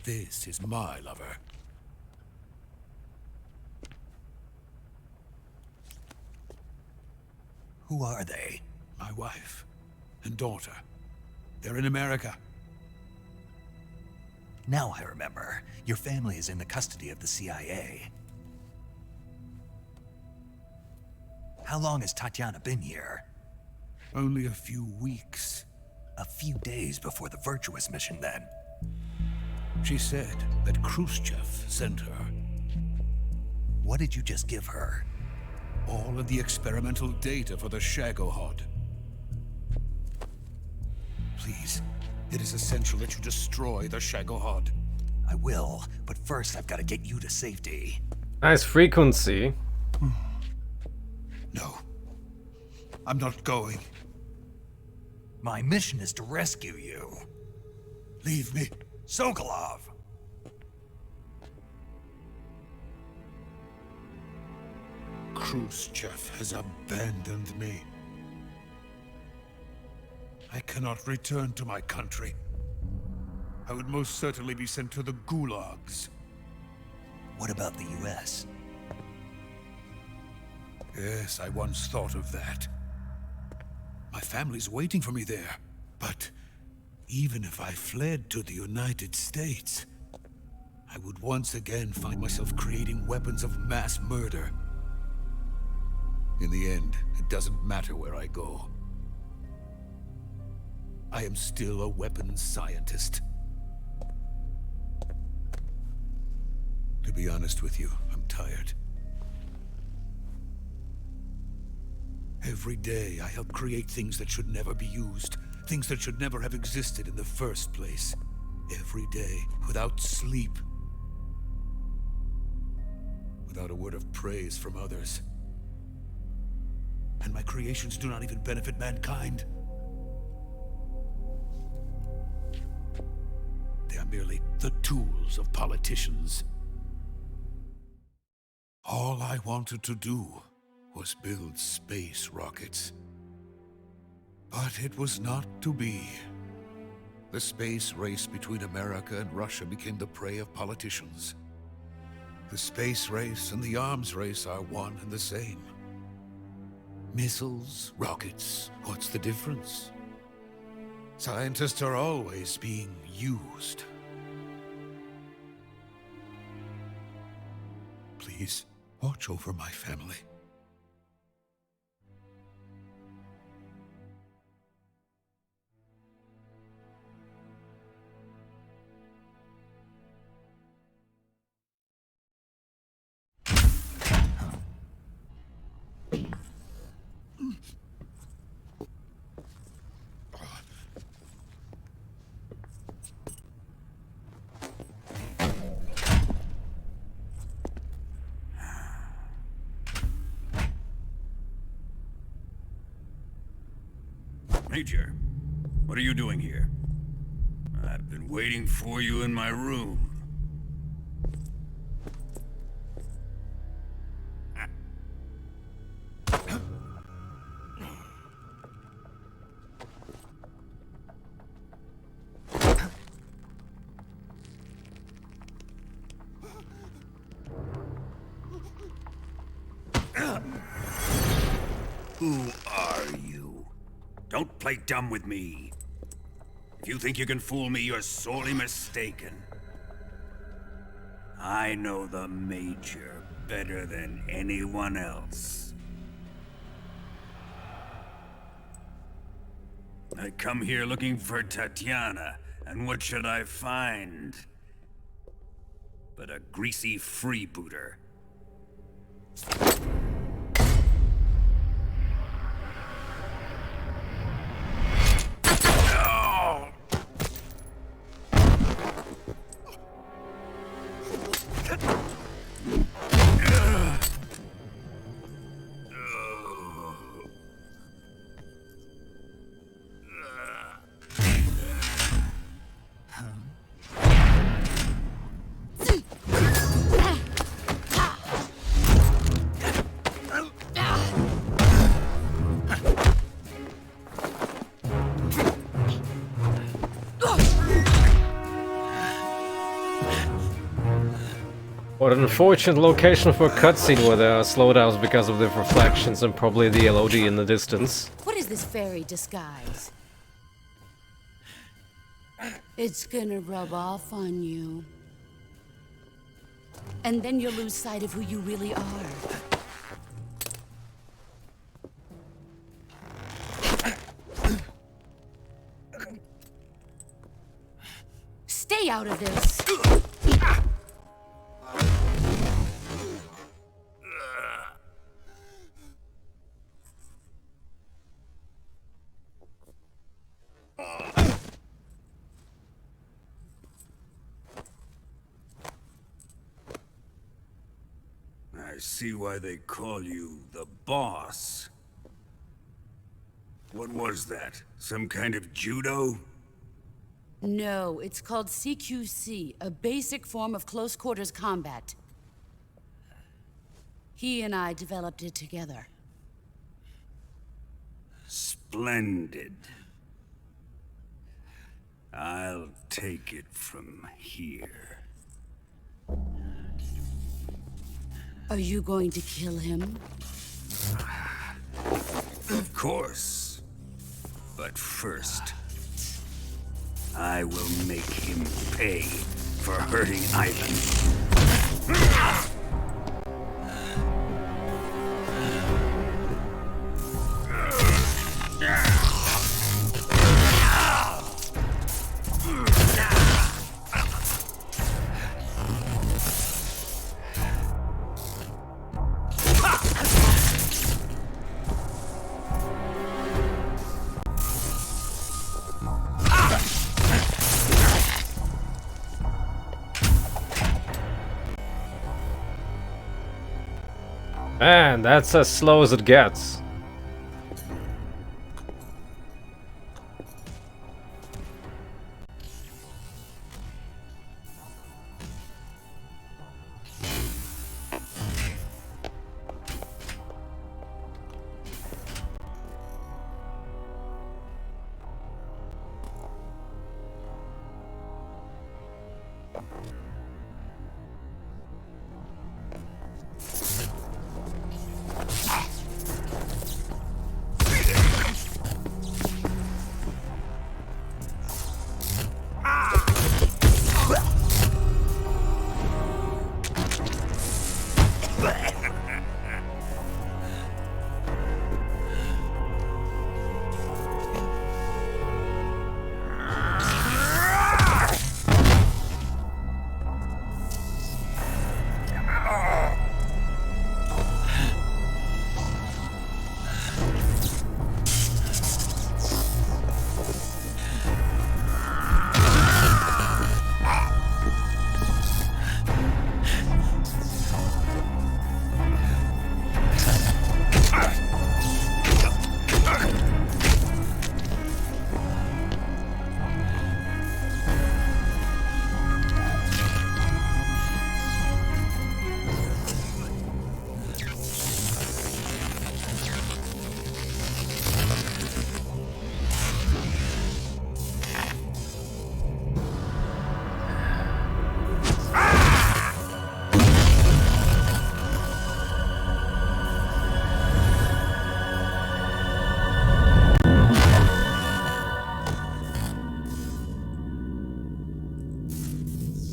This is my lover. Who are they? My wife and daughter. They're in America. Now I remember. Your family is in the custody of the CIA. How long has Tatiana been here? Only a few weeks. A few days before the Virtuous mission, then. She said that Khrushchev sent her. What did you just give her? All of the experimental data for the Shagohod. Please, it is essential that you destroy the Shagohod. I will, but first I've got to get you to safety. Nice frequency. No. I'm not going. My mission is to rescue you. Leave me. Sokolov! Khrushchev has abandoned me. I cannot return to my country. I would most certainly be sent to the gulags. What about the US? Yes, I once thought of that. My family's waiting for me there. But even if I fled to the United States, I would once again find myself creating weapons of mass murder. In the end, it doesn't matter where I go. I am still a weapons scientist. To be honest with you, I'm tired. Every day, I help create things that should never be used. Things that should never have existed in the first place. Every day, without sleep. Without a word of praise from others. And my creations do not even benefit mankind. They are merely the tools of politicians. All I wanted to do was build space rockets. But it was not to be. The space race between America and Russia became the prey of politicians. The space race and the arms race are one and the same. Missiles, rockets, what's the difference? Scientists are always being used. Please, watch over my family. Major, what are you doing here? I've been waiting for you in my room. Who are you? Don't play dumb with me. If you think you can fool me, you're sorely mistaken. I know the Major better than anyone else. I come here looking for Tatiana, and what should I find? But a greasy freebooter. What an unfortunate location for a cutscene where there are slowdowns because of the reflections and probably the LOD in the distance. What is this fairy disguise? It's gonna rub off on you. And then you'll lose sight of who you really are. Stay out of this! I see why they call you the boss. What was that? Some kind of judo? No, it's called CQC, a basic form of close quarters combat. He and I developed it together. Splendid. I'll take it from here. Are you going to kill him? Of course. But first, I will make him pay for hurting Ivan. Man, that's as slow as it gets.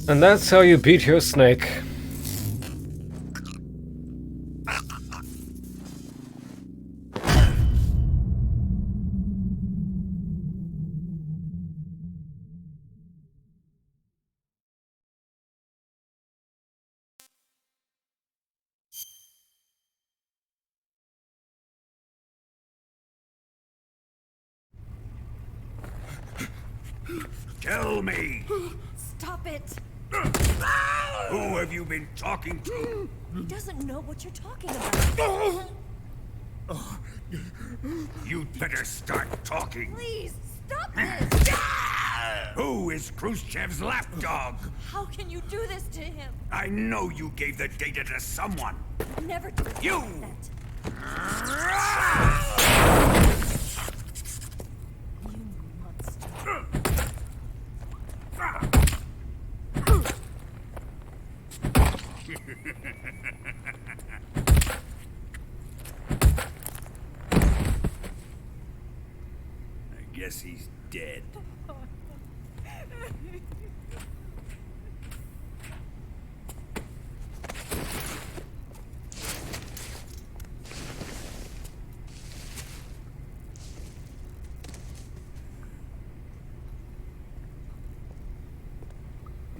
And that's how you beat your snake. Tell me, Stop it! who have you been talking to? He doesn't know what you're talking about. You'd better start talking. Please, stop this! Who is Khrushchev's lapdog? How can you do this to him? I know you gave the data to someone. Never do You! that. You monster. guess he's dead.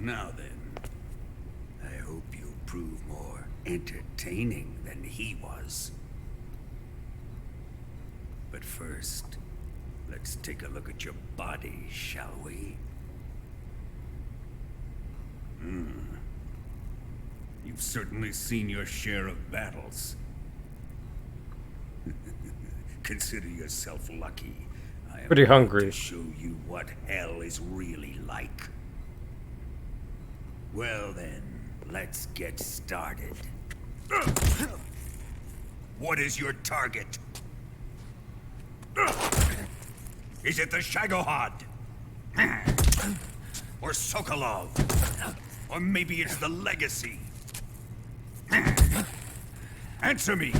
Now then, I hope you'll prove more entertaining than he was. But first, let's take a look at your body, shall we? You've certainly seen your share of battles. Consider yourself lucky. I am Pretty about hungry. to show you what hell is really like. Well then, let's get started. What is your target? Is it the Shagohod? Or Sokolov? Or maybe it's the Legacy? Answer me!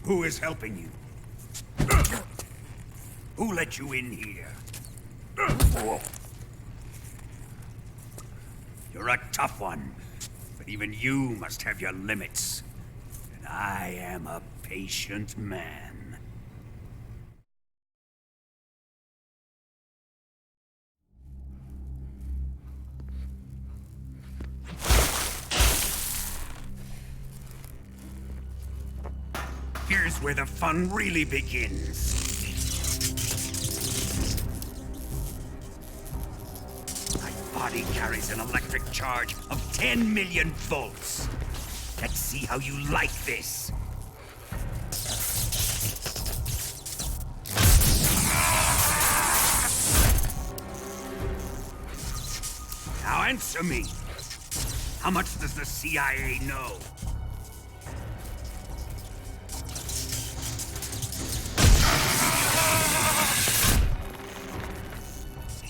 Who is helping you? Who let you in here? You're a tough one, but even you must have your limits. And I am a patient man. Here's where the fun really begins. Body carries an electric charge of 10 million volts. Let's see how you like this. Now answer me. How much does the CIA know?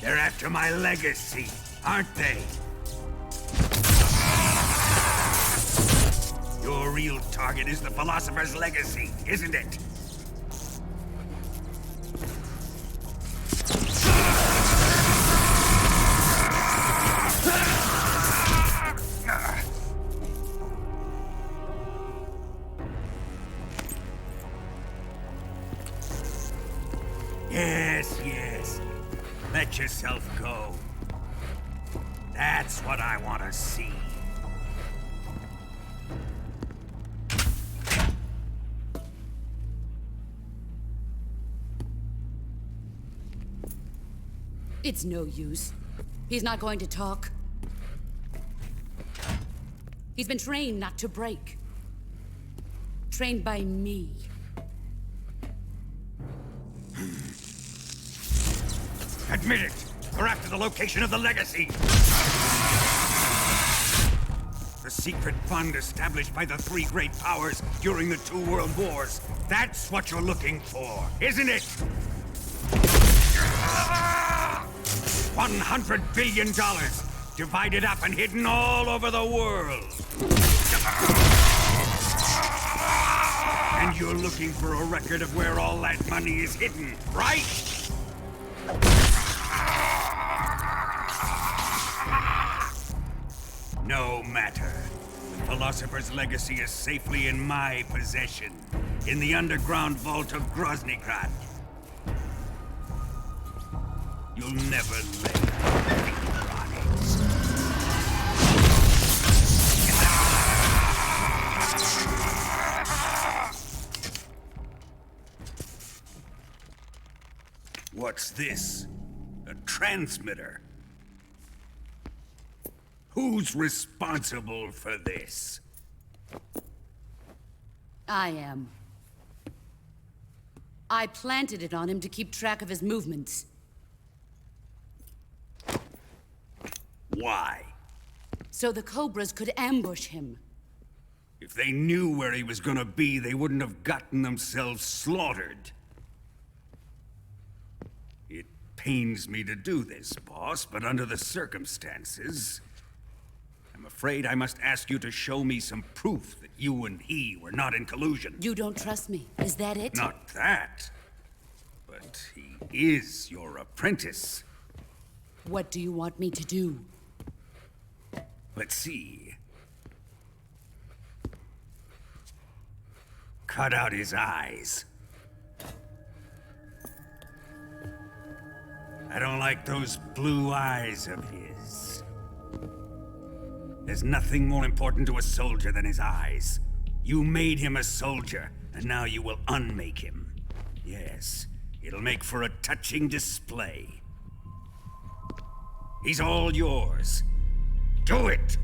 They're after my legacy, aren't they? Your real target is the Philosopher's Legacy, isn't it? Yes, yes. Let yourself go. That's what I want to see. It's no use. He's not going to talk. He's been trained not to break. Trained by me. Admit it! We're after the location of the Legacy! The secret fund established by the three great powers during the 2 world wars. That's what you're looking for, isn't it? $100 billion, divided up and hidden all over the world. And you're looking for a record of where all that money is hidden, right? No matter. The Philosopher's Legacy is safely in my possession, in the underground vault of Grozny Grad. You'll never lay a finger on it. What's this? A transmitter? Who's responsible for this? I am. I planted it on him to keep track of his movements. Why? So the Cobras could ambush him. If they knew where he was gonna be, they wouldn't have gotten themselves slaughtered. It pains me to do this, boss, but under the circumstances, I'm afraid I must ask you to show me some proof that you and he were not in collusion. You don't trust me, is that it? Not that. But But he is your apprentice. What do you want me to do? Let's see. Cut out his eyes. I don't like those blue eyes of his. There's nothing more important to a soldier than his eyes. You made him a soldier, and now you will unmake him. Yes, it'll make for a touching display. He's all yours. Do it!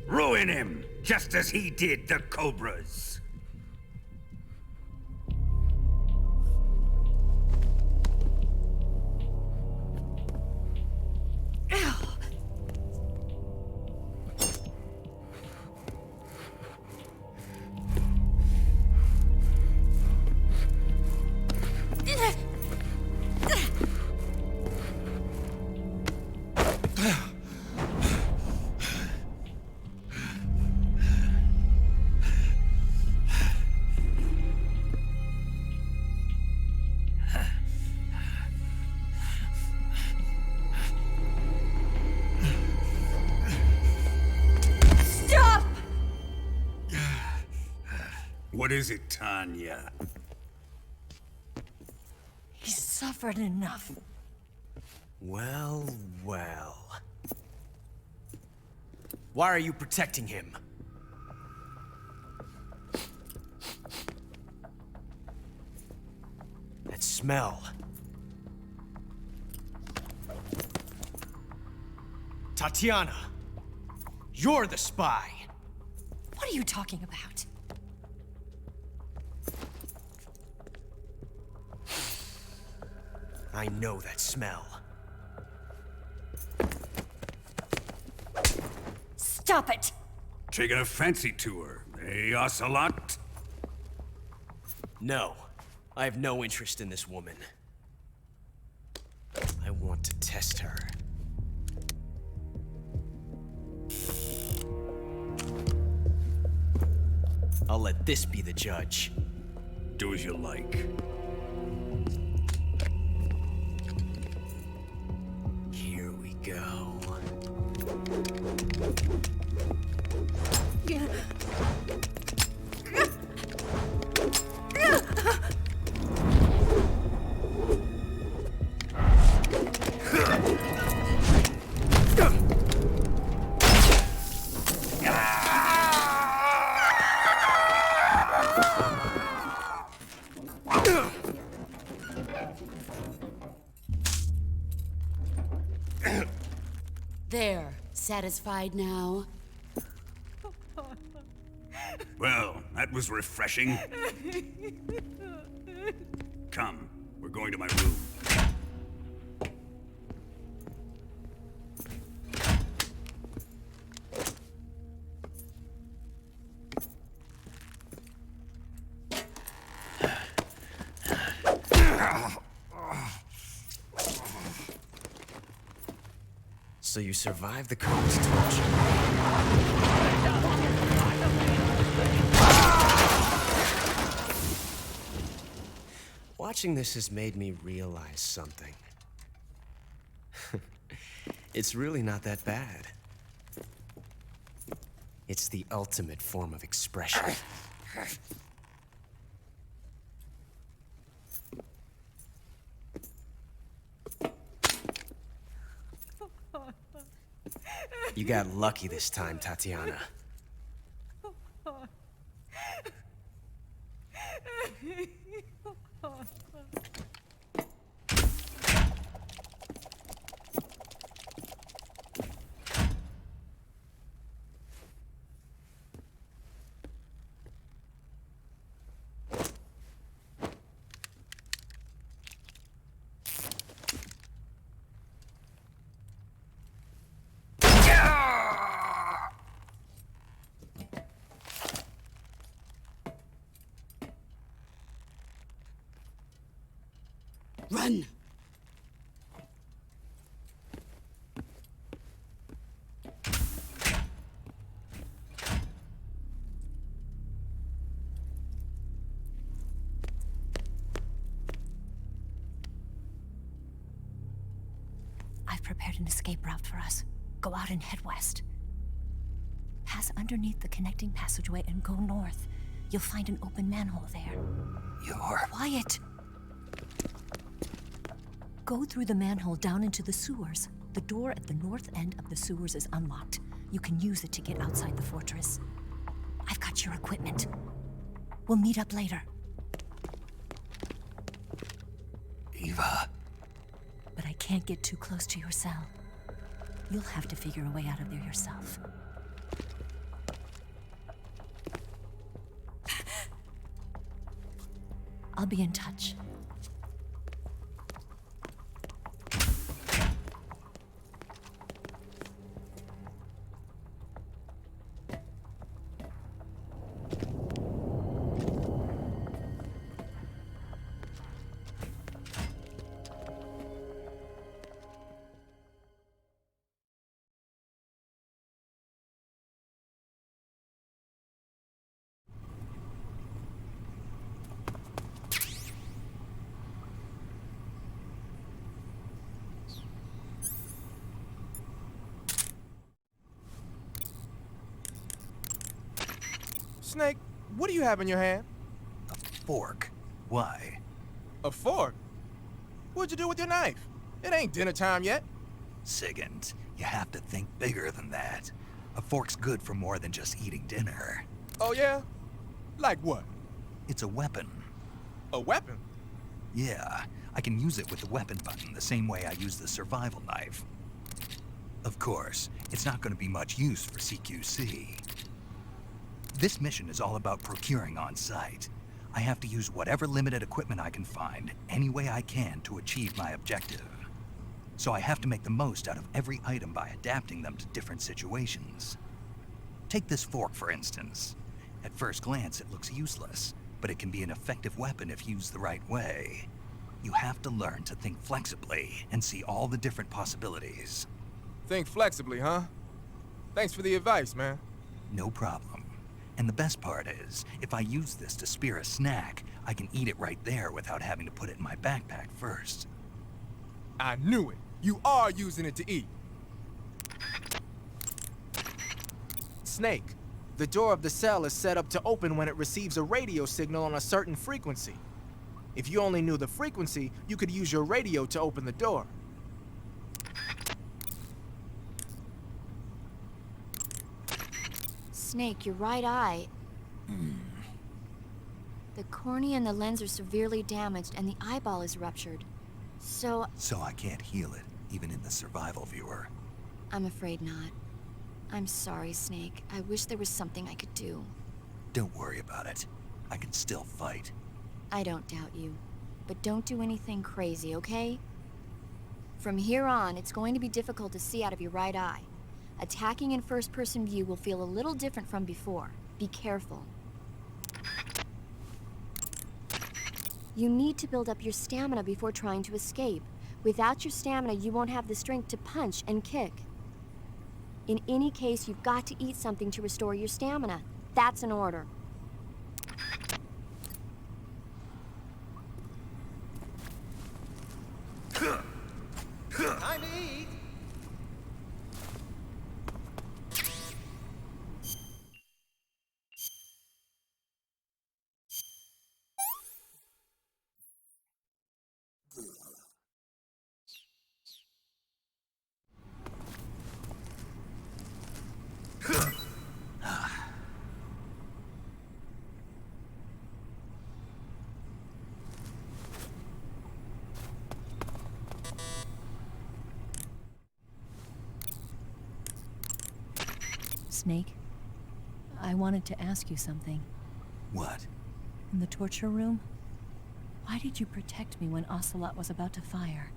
Ruin him, just as he did the Cobras. What is it, Tanya? He's suffered enough. Well, well. Why are you protecting him? That smell. Tatiana! You're the spy! What are you talking about? I know that smell. Stop it! Taking a fancy to her, eh, Ocelot? No. I have no interest in this woman. I want to test her. I'll let this be the judge. Do as you like. Here we go. There. Satisfied now? Well, that was refreshing. Come, we're going to my room. So you survived the cold's torture. Watching this has made me realize something. It's really not that bad. It's the ultimate form of expression. You got lucky this time, Tatiana. Run! prepared an escape route for us. Go out and head west. Pass underneath the connecting passageway and go north. You'll find an open manhole there. You're... Quiet! Go through the manhole down into the sewers. The door at the north end of the sewers is unlocked. You can use it to get outside the fortress. I've got your equipment. We'll meet up later. Eva. But I can't get too close to your cell. You'll have to figure a way out of there yourself. I'll be in touch. Snake, what do you have in your hand? A fork. Why? A fork? What'd you do with your knife? It ain't dinner time yet. Sigint, you have to think bigger than that. A fork's good for more than just eating dinner. Oh yeah? Like what? It's a weapon. A weapon? Yeah, I can use it with the weapon button the same way I use the survival knife. Of course, it's not going to be much use for CQC. This mission is all about procuring on site. I have to use whatever limited equipment I can find, any way I can to achieve my objective. So I have to make the most out of every item by adapting them to different situations. Take this fork, for instance. At first glance, it looks useless, but it can be an effective weapon if used the right way. You have to learn to think flexibly and see all the different possibilities. Think flexibly, huh? Thanks for the advice, man. No problem. And the best part is, if I use this to spear a snack, I can eat it right there without having to put it in my backpack first. I knew it. You are using it to eat. Snake, the door of the cell is set up to open when it receives a radio signal on a certain frequency. If you only knew the frequency, you could use your radio to open the door. Snake, your right eye. The cornea and the lens are severely damaged and the eyeball is ruptured. So I can't heal it, even in the survival viewer. I'm afraid not. I'm sorry, Snake. I wish there was something I could do. Don't worry about it. I can still fight. I don't doubt you. But don't do anything crazy, okay? From here on, it's going to be difficult to see out of your right eye. Attacking in first-person view will feel a little different from before. Be careful. You need to build up your stamina before trying to escape. Without your stamina, you won't have the strength to punch and kick. In any case, you've got to eat something to restore your stamina. That's an order. Time to eat. Snake, I wanted to ask you something. What? In the torture room, why did you protect me when Ocelot was about to fire?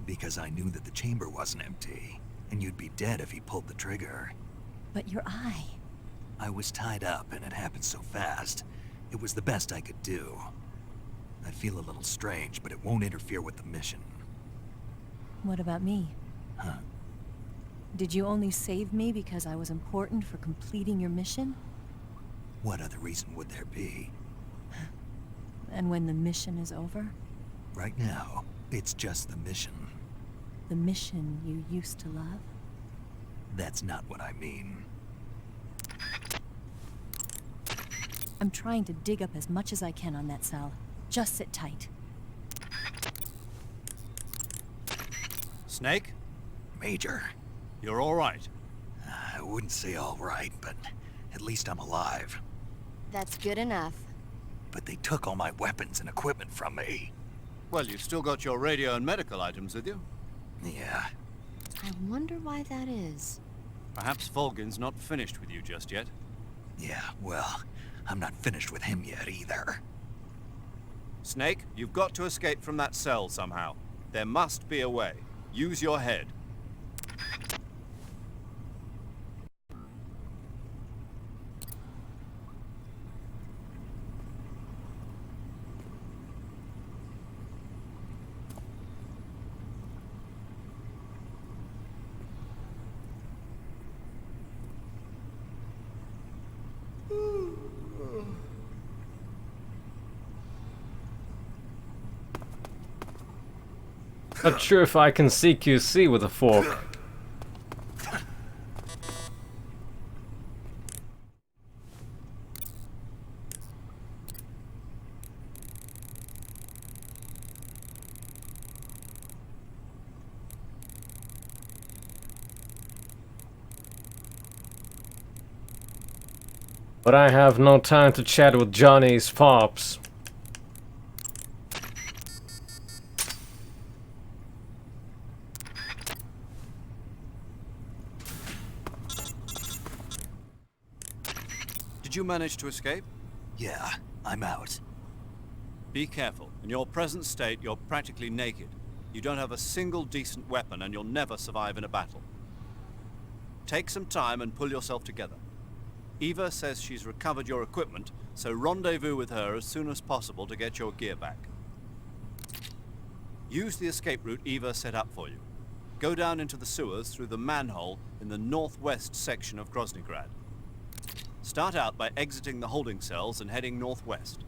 Because I knew that the chamber wasn't empty, and you'd be dead if he pulled the trigger. But your eye... I was tied up, and it happened so fast. It was the best I could do. I feel a little strange, but it won't interfere with the mission. What about me? Huh? Did you only save me because I was important for completing your mission? What other reason would there be? And when the mission is over? Right now, it's just the mission. The mission you used to love? That's not what I mean. I'm trying to dig up as much as I can on that cell. Just sit tight. Snake, Major, you're all right. I wouldn't say all right, but at least I'm alive. That's good enough. But they took all my weapons and equipment from me. Well, you've still got your radio and medical items with you. Yeah. I wonder why that is. Perhaps Volgin's not finished with you just yet. Yeah, well, I'm not finished with him yet either. Snake, you've got to escape from that cell somehow. There must be a way. Use your head. Not sure if I can CQC with a fork. But I have no time to chat with Johnny's pops. Did you manage to escape? Yeah, I'm out. Be careful. In your present state, you're practically naked. You don't have a single decent weapon, and you'll never survive in a battle. Take some time and pull yourself together. Eva says she's recovered your equipment, so rendezvous with her as soon as possible to get your gear back. Use the escape route Eva set up for you. Go down into the sewers through the manhole in the northwest section of Grozny Grad. Start out by exiting the holding cells and heading northwest.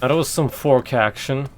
That was some fork action.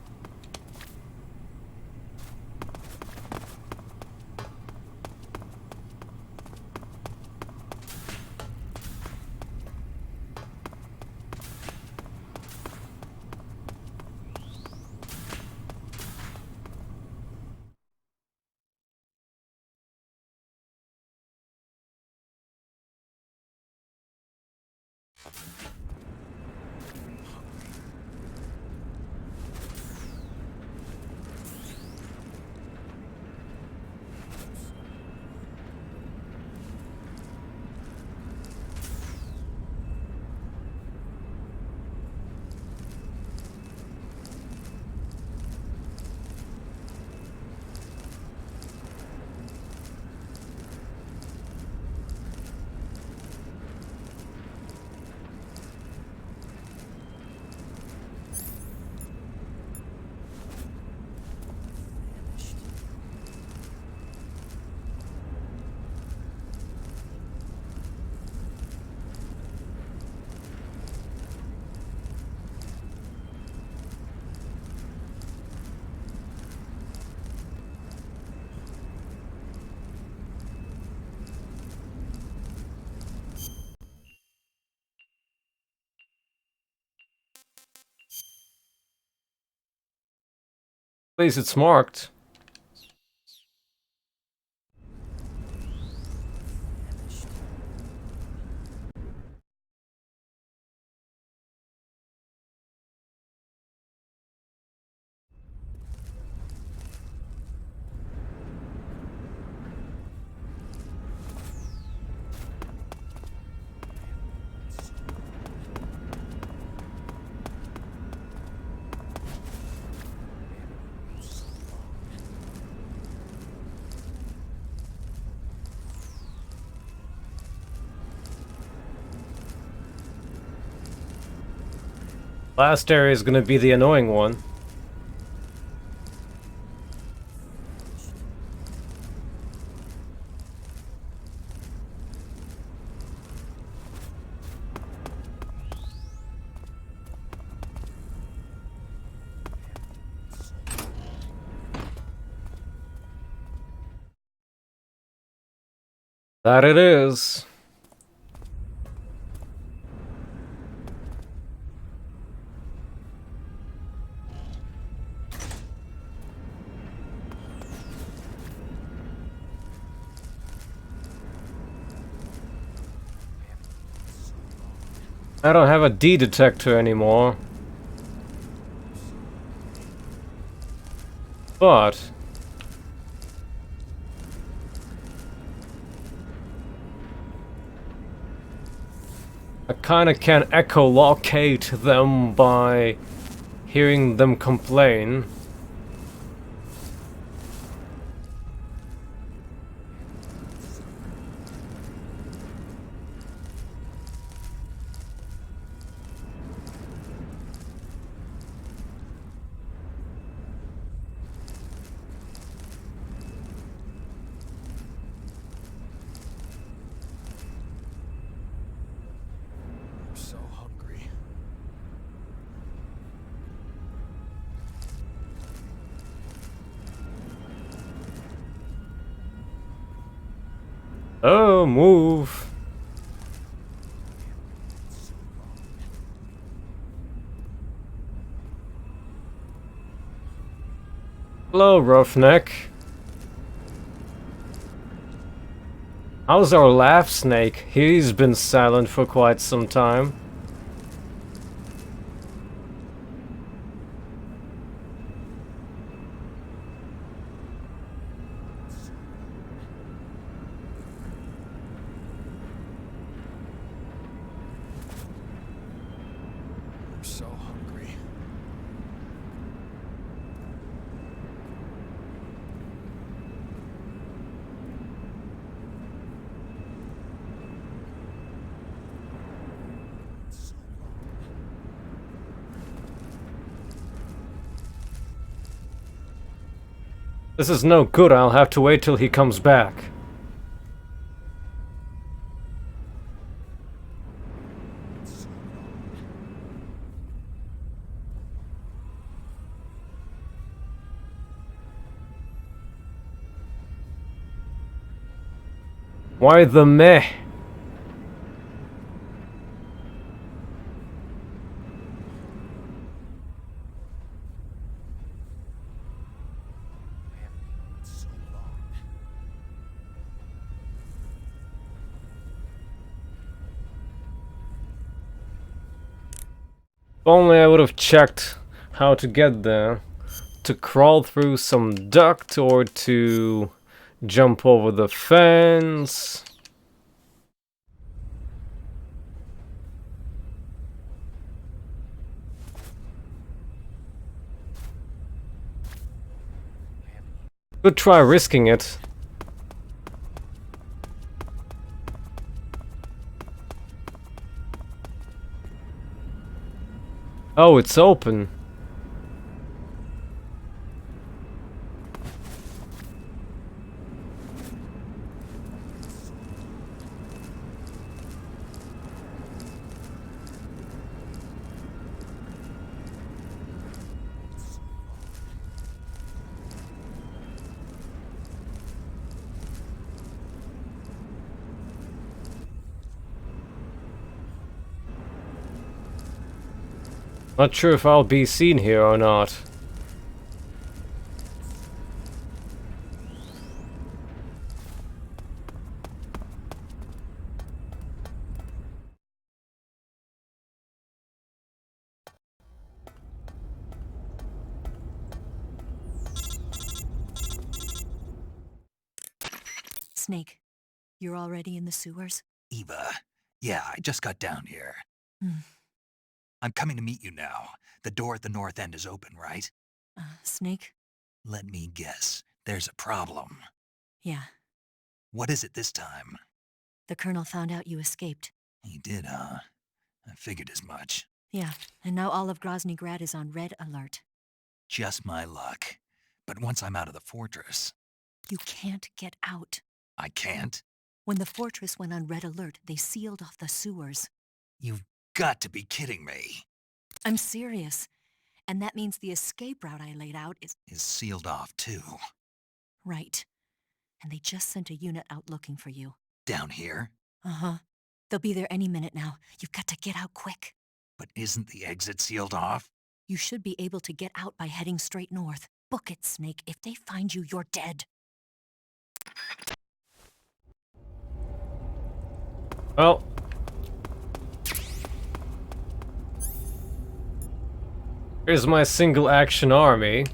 At least it's marked. Last area is gonna be the annoying one. That it is. I don't have a D detector anymore. But I kinda can echolocate them by hearing them complain. I'm so hungry. Oh, move. Hello, Roughneck. How's our laugh snake? He's been silent for quite some time. I'm so hungry. This is no good, I'll have to wait till he comes back. Why the meh? If only I would have checked how to get there. To crawl through some duct or to jump over the fence. Could try risking it. Oh, it's open. Not sure if I'll be seen here or not. Snake, you're already in the sewers? Eva, yeah, I just got down here. Hmm. I'm coming to meet you now. The door at the north end is open, right? Snake? Let me guess. There's a problem. Yeah. What is it this time? The Colonel found out you escaped. He did, huh? I figured as much. Yeah, and now all of Grozny Grad is on red alert. Just my luck. But once I'm out of the fortress... You can't get out. I can't? When the fortress went on red alert, they sealed off the sewers. You've got to be kidding me. I'm serious. And that means the escape route I laid out is Sealed off, too. right. And they just sent a unit out looking for you. Down here? Uh-huh. They'll be there any minute now. You've got to get out quick. But isn't the exit sealed off? You should be able to get out by heading straight north. Book it, Snake. If they find you, you're dead. Well, here's my single action army.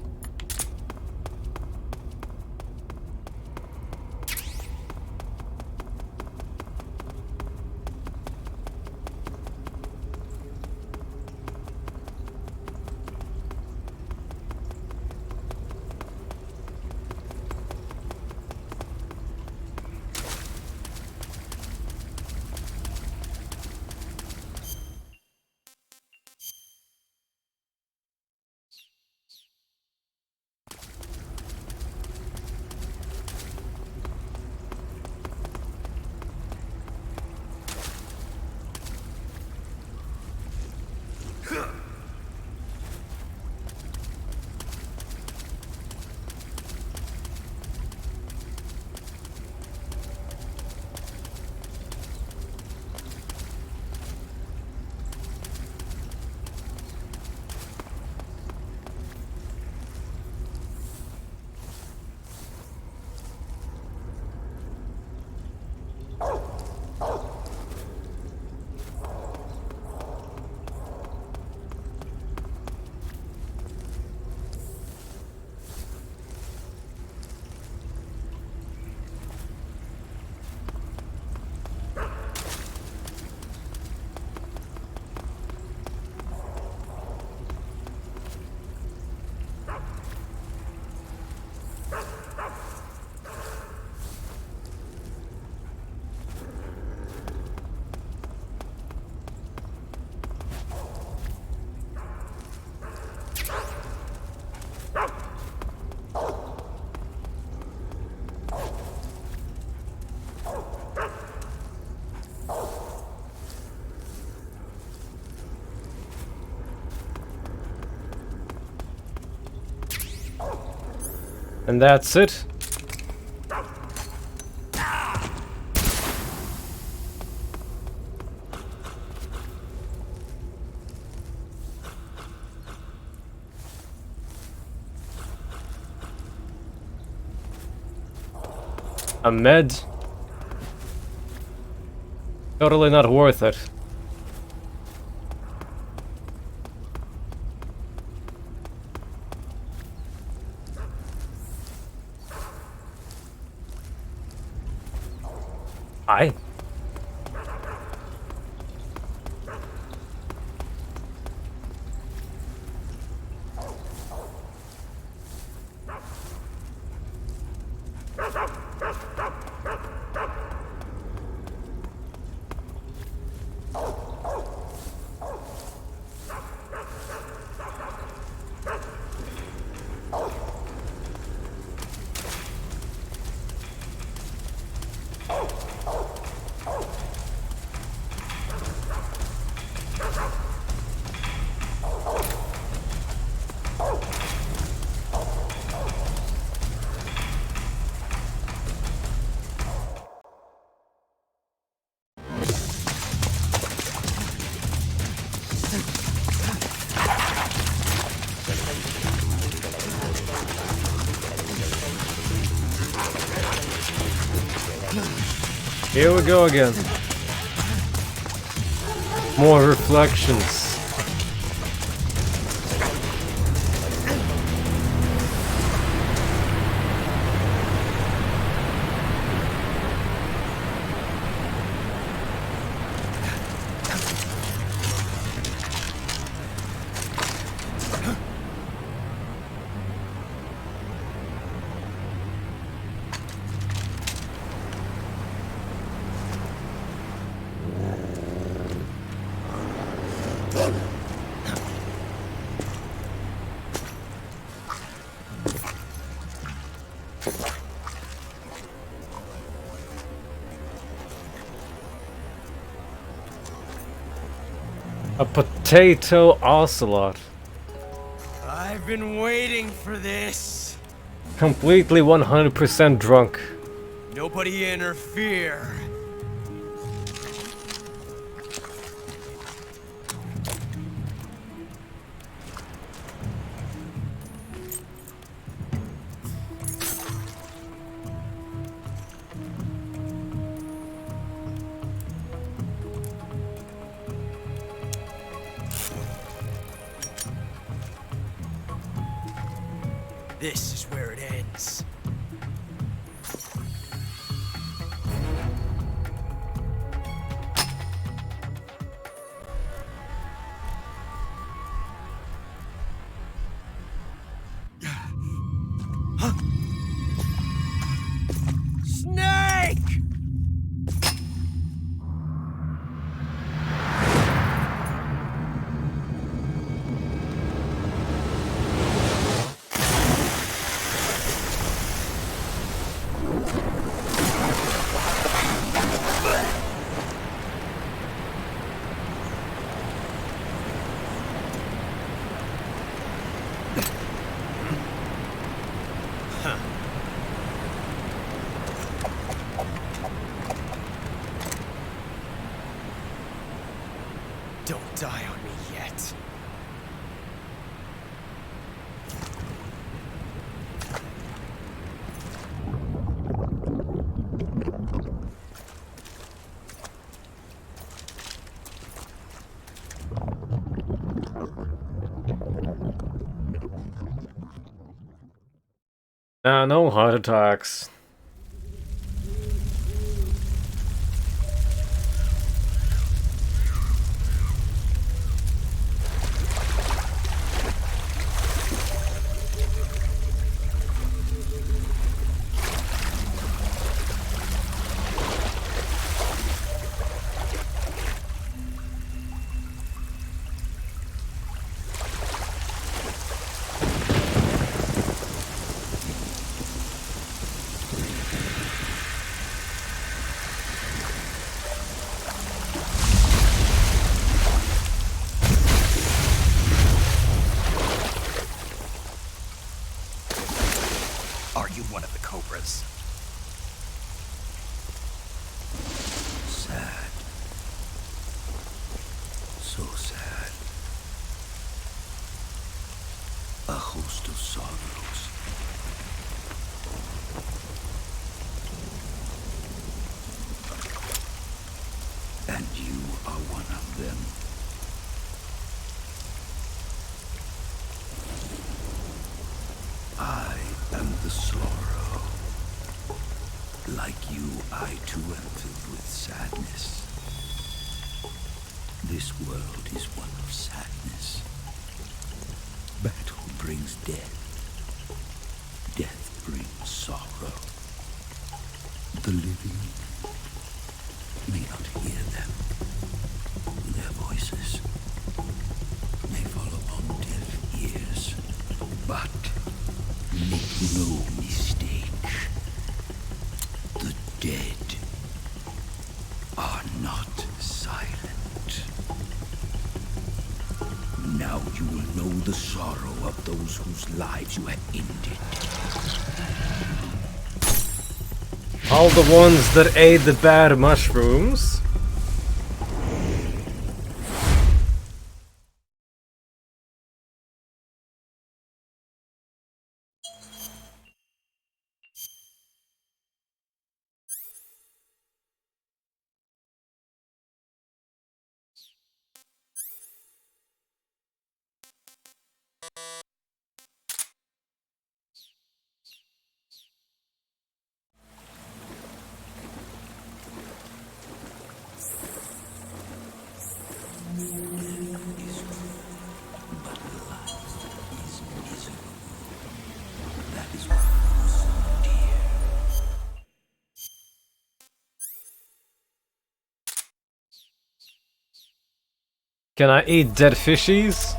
And that's it. A med? Totally not worth it. Hi. Here we go again. More reflections. A potato ocelot. I've been waiting for this. Completely 100% drunk. Nobody interfere. This is where it ends. Huh? Snake! Don't die on me yet. No heart attacks. Are you one of the Cobras? Sad. So sad. A host of sorrows. And you are one of them. I am the sorrow. Like you, I too am filled with sadness. This world is one of sadness. Battle brings death. Death brings sorrow. The living may not hear them. Their voices may fall upon deaf ears. But make no mistake. The dead are not silent. Now you will know the sorrow of those whose lives you have ended. All the ones that ate the bad mushrooms. Can I eat dead fishies?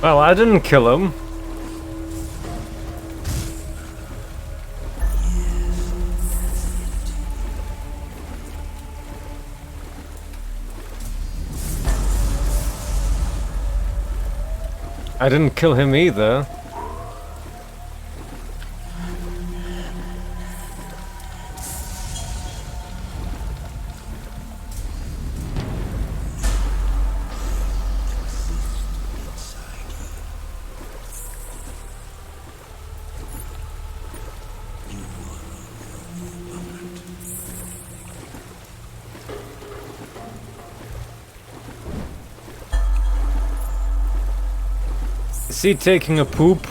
Well, I didn't kill him. I didn't kill him either. Is he taking a poop?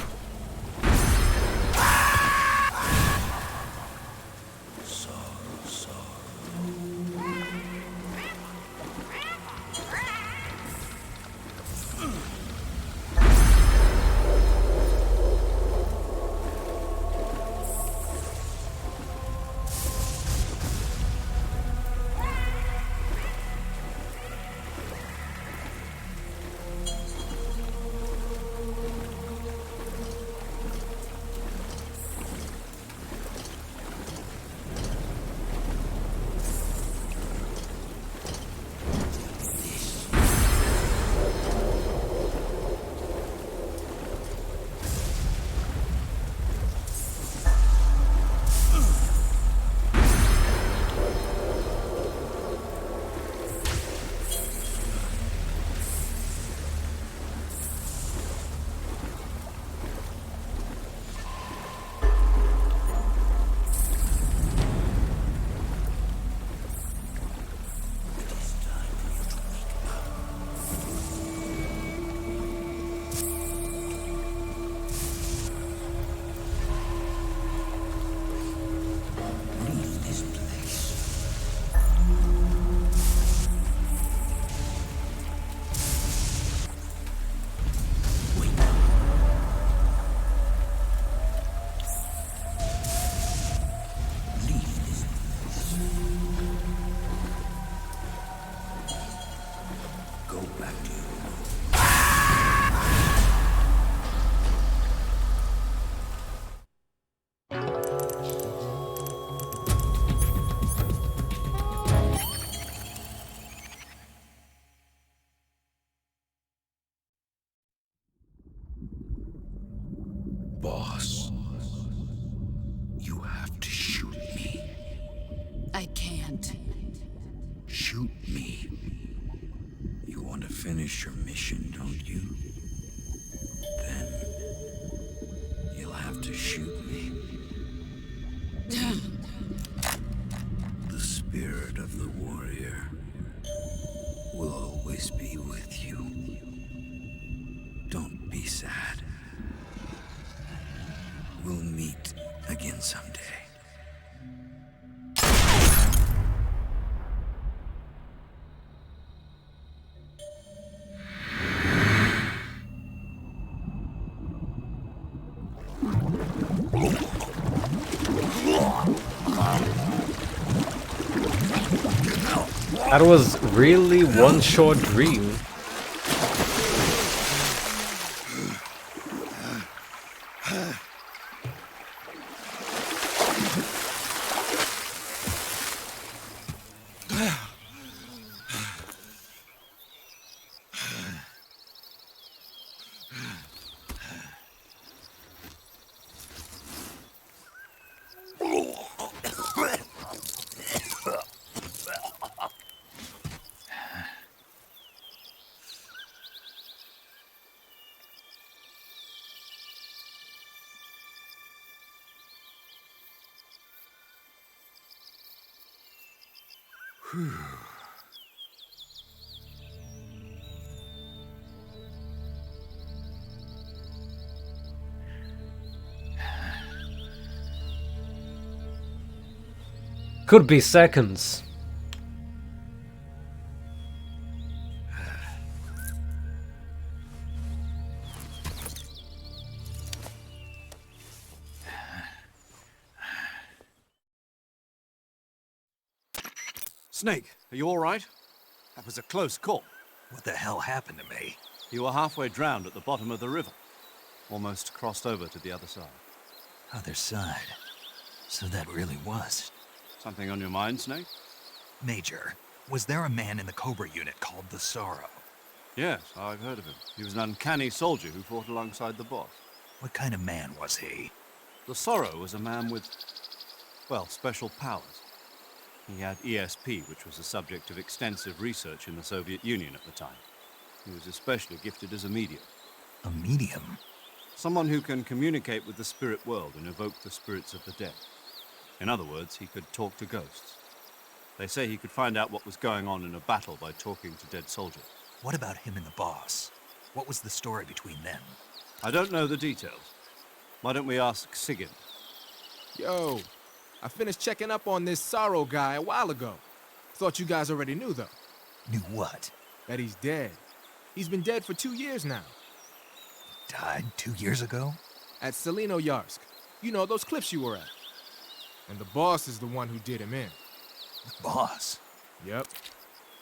Boss, you have to shoot me. I can't. Shoot me. You want to finish your mission, don't you? Then you'll have to shoot me. The spirit of the warrior will always be with you. Don't be sad. We'll meet again someday. That was really one short dream. Could be seconds. Snake, are you all right? That was a close call. What the hell happened to me? You were halfway drowned at the bottom of the river. Almost crossed over to the other side. Other side. So that really was. Something on your mind, Snake? Major, was there a man in the Cobra unit called the Sorrow? Yes, I've heard of him. He was an uncanny soldier who fought alongside the boss. What kind of man was he? The Sorrow was a man with, well, special powers. He had ESP, which was the subject of extensive research in the Soviet Union at the time. He was especially gifted as a medium. A medium? Someone who can communicate with the spirit world and evoke the spirits of the dead. In other words, he could talk to ghosts. They say he could find out what was going on in a battle by talking to dead soldiers. What about him and the boss? What was the story between them? I don't know the details. Why don't we ask Sigyn? Yo, I finished checking up on this Sorrow guy a while ago. Thought you guys already knew, though. Knew what? That he's dead. He's been dead for 2 years now. Died 2 years ago? At Selino-Yarsk. You know, those cliffs you were at. And the boss is the one who did him in. The boss? Yep.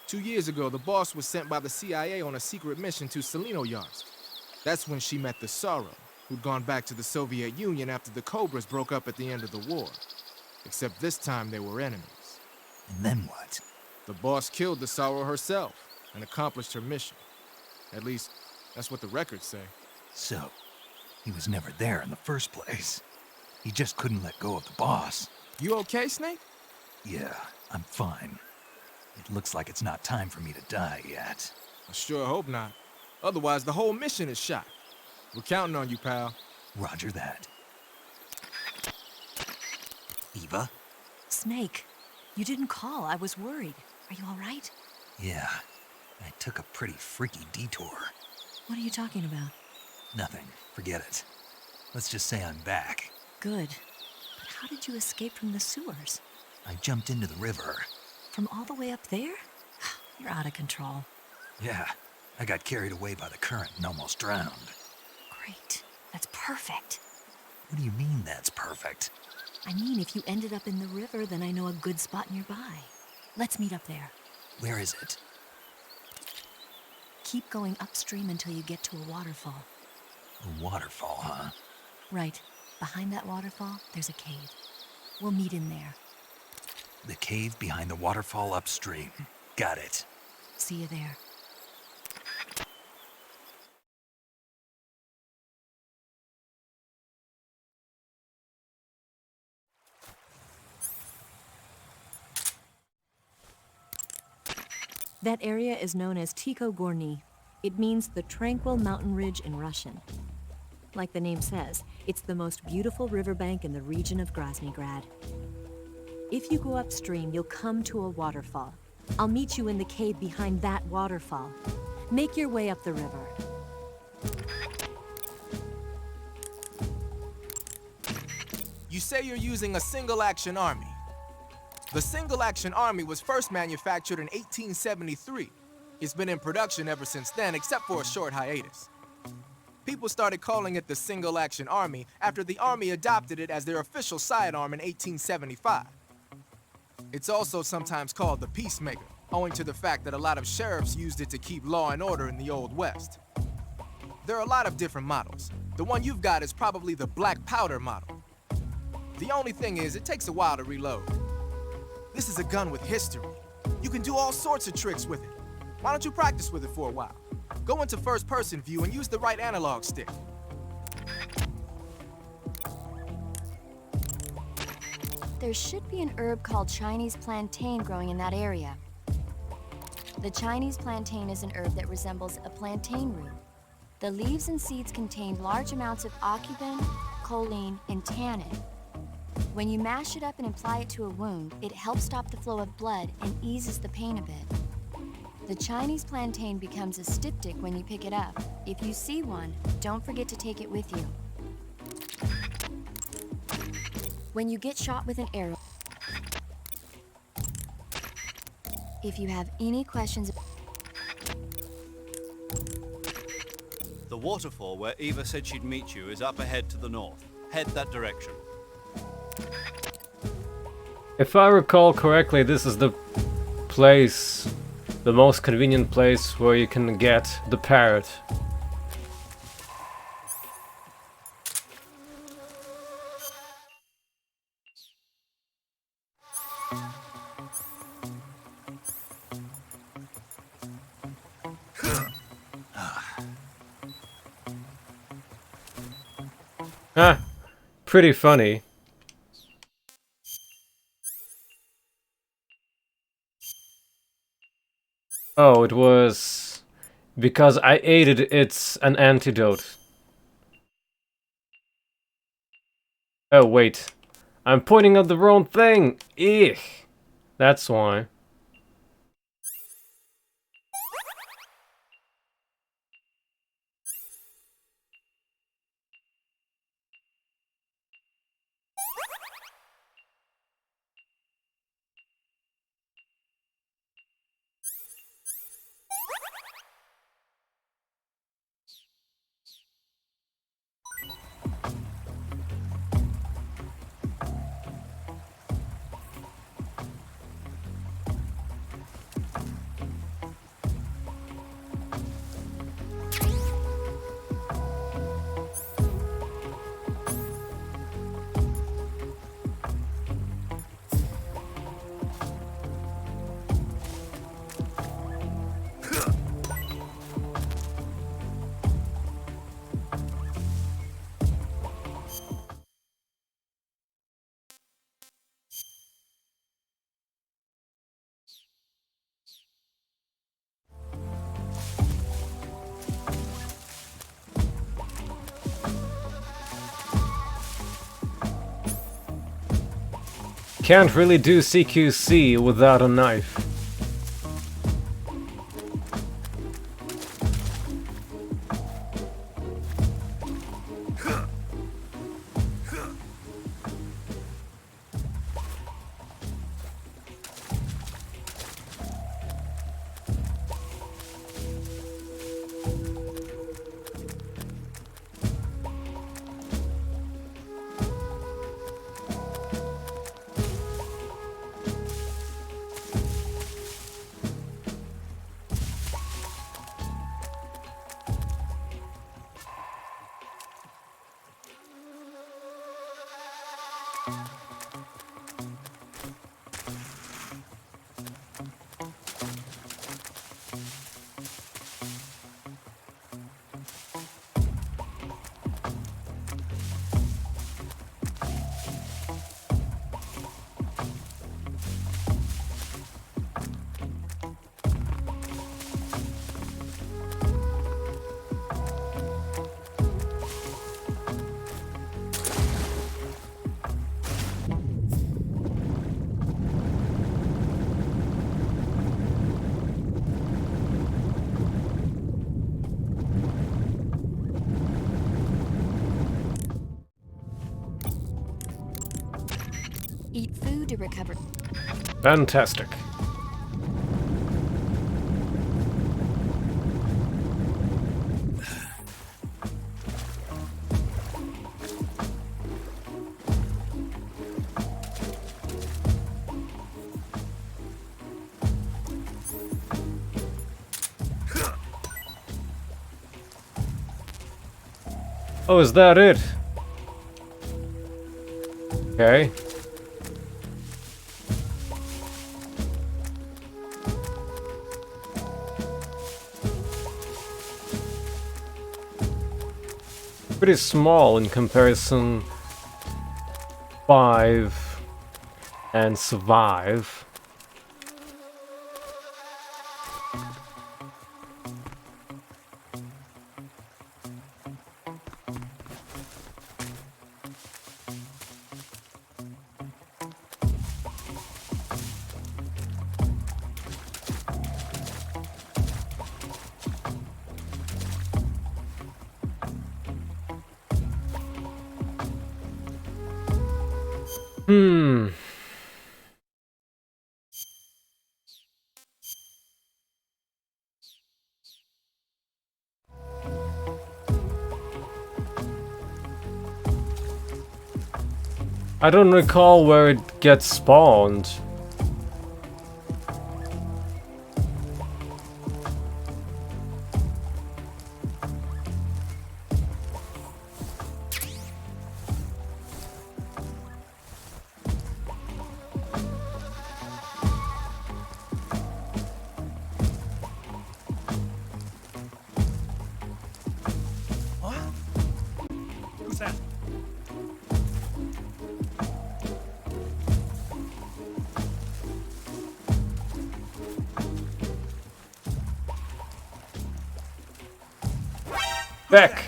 2 years ago, the boss was sent by the CIA on a secret mission to Selino-Yarsk. That's when she met the Sorrow, who'd gone back to the Soviet Union after the Cobras broke up at the end of the war. Except this time they were enemies. And then what? The boss killed the Sorrow herself and accomplished her mission. At least, that's what the records say. So, he was never there in the first place. He just couldn't let go of the boss. You okay, Snake? Yeah, I'm fine. It looks like it's not time for me to die yet. I sure hope not. Otherwise, the whole mission is shot. We're counting on you, pal. Roger that. Eva? Snake, you didn't call. I was worried. Are you all right? Yeah, I took a pretty freaky detour. What are you talking about? Nothing. Forget it. Let's just say I'm back. Good. But how did you escape from the sewers? I jumped into the river. From all the way up there? You're out of control. Yeah, I got carried away by the current and almost drowned. Great. That's perfect. What do you mean that's perfect? I mean, if you ended up in the river, then I know a good spot nearby. Let's meet up there. Where is it? Keep going upstream until you get to a waterfall. A waterfall, huh? Right. Behind that waterfall, there's a cave. We'll meet in there. The cave behind the waterfall upstream. Got it. See you there. That area is known as Tiko Gorny. It means the tranquil mountain ridge in Russian. Like the name says, it's the most beautiful riverbank in the region of Grozny Grad. If you go upstream, you'll come to a waterfall. I'll meet you in the cave behind that waterfall. Make your way up the river. You say you're using a single-action army. The single-action army was first manufactured in 1873. It's been in production ever since then, except for a short hiatus. People started calling it the single-action army after the army adopted it as their official sidearm in 1875. It's also sometimes called the Peacemaker, owing to the fact that a lot of sheriffs used it to keep law and order in the Old West. There are a lot of different models. The one you've got is probably the black powder model. The only thing is, it takes a while to reload. This is a gun with history. You can do all sorts of tricks with it. Why don't you practice with it for a while? Go into first-person view and use the right analog stick. There should be an herb called Chinese plantain growing in that area. The Chinese plantain is an herb that resembles a plantain root. The leaves and seeds contain large amounts of aucubin, choline, and tannin. When you mash it up and apply it to a wound, it helps stop the flow of blood and eases the pain a bit. The Chinese plantain becomes a styptic when you pick it up. If you see one, don't forget to take it with you. When you get shot with an arrow, if you have any questions... The waterfall where Eva said she'd meet you is up ahead to the north. Head that direction. If I recall correctly, this is the place the most convenient place where you can get the parrot. Ah, pretty funny. Oh, it was because I ate it, it's an antidote. Oh, wait. I'm pointing at the wrong thing! Eek! That's why. Can't really do CQC without a knife. Eat food to recover. Fantastic. Oh, is that it? Okay. Pretty small in comparison. 5 and survive. I don't recall where it gets spawned. Back!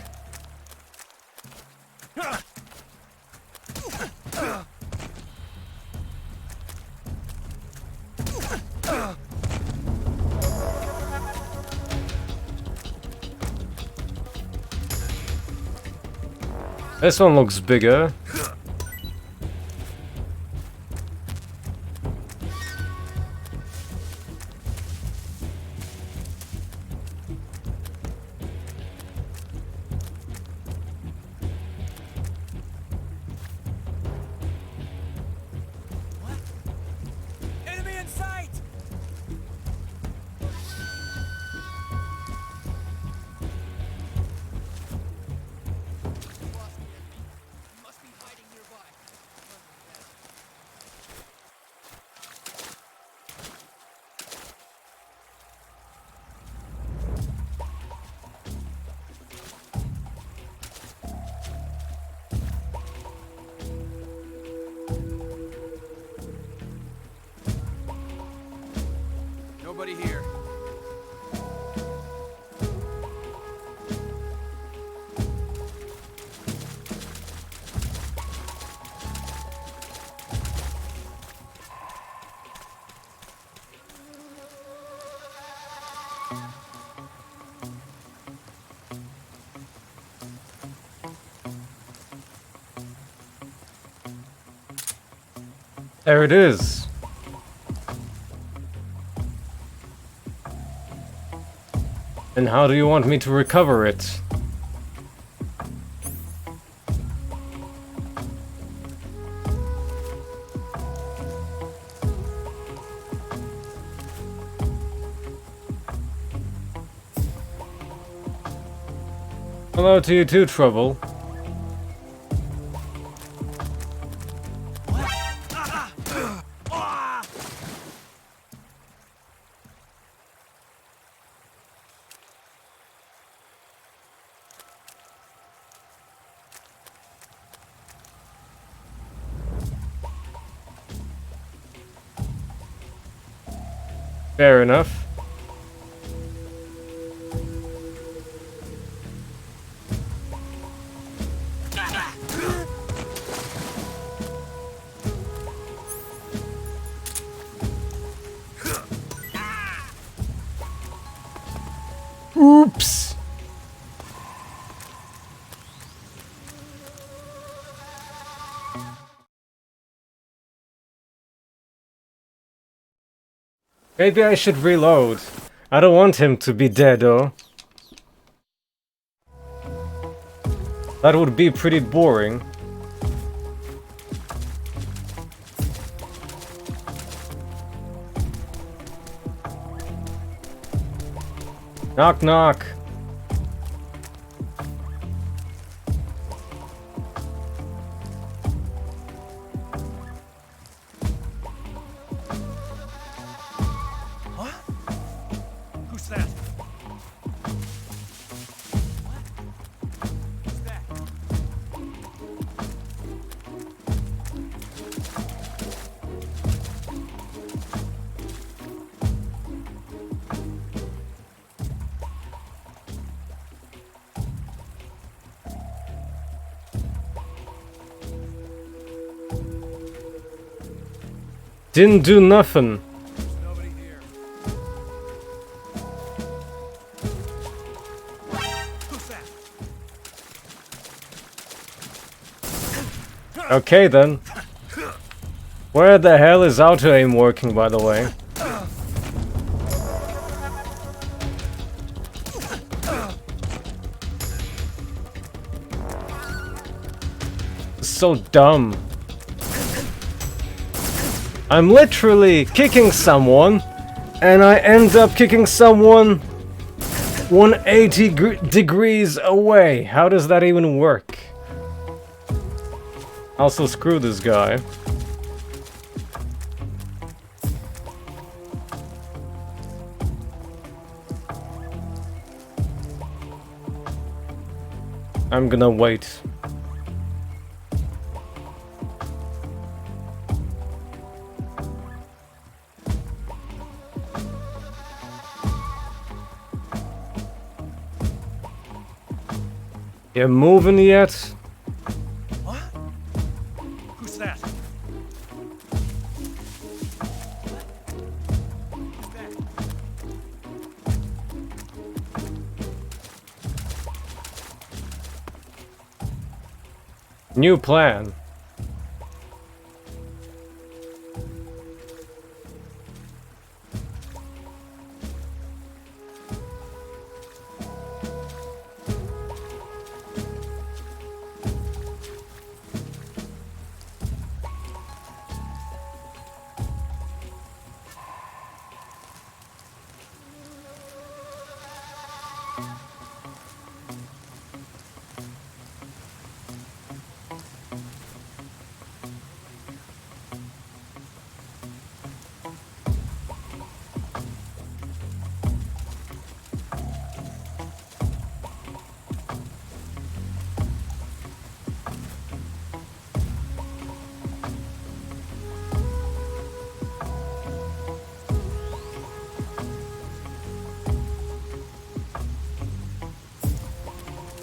This one looks bigger. Enemy in sight! Must be hiding nearby. Nobody here. There it is. And how do you want me to recover it? Hello to you too, Trouble. Fair enough. Oops. Maybe I should reload. I don't want him to be dead, though. That would be pretty boring. Knock knock. Who's that? Who's that? Didn't do nothing. Nobody here. Who's that? Okay then. Where the hell is auto aim working, by the way? So dumb. I'm literally kicking someone, and I end up kicking someone 180 degrees away. How does that even work? Also, screw this guy. I'm gonna wait. You moving yet? What? Who's that? Who's that? New plan.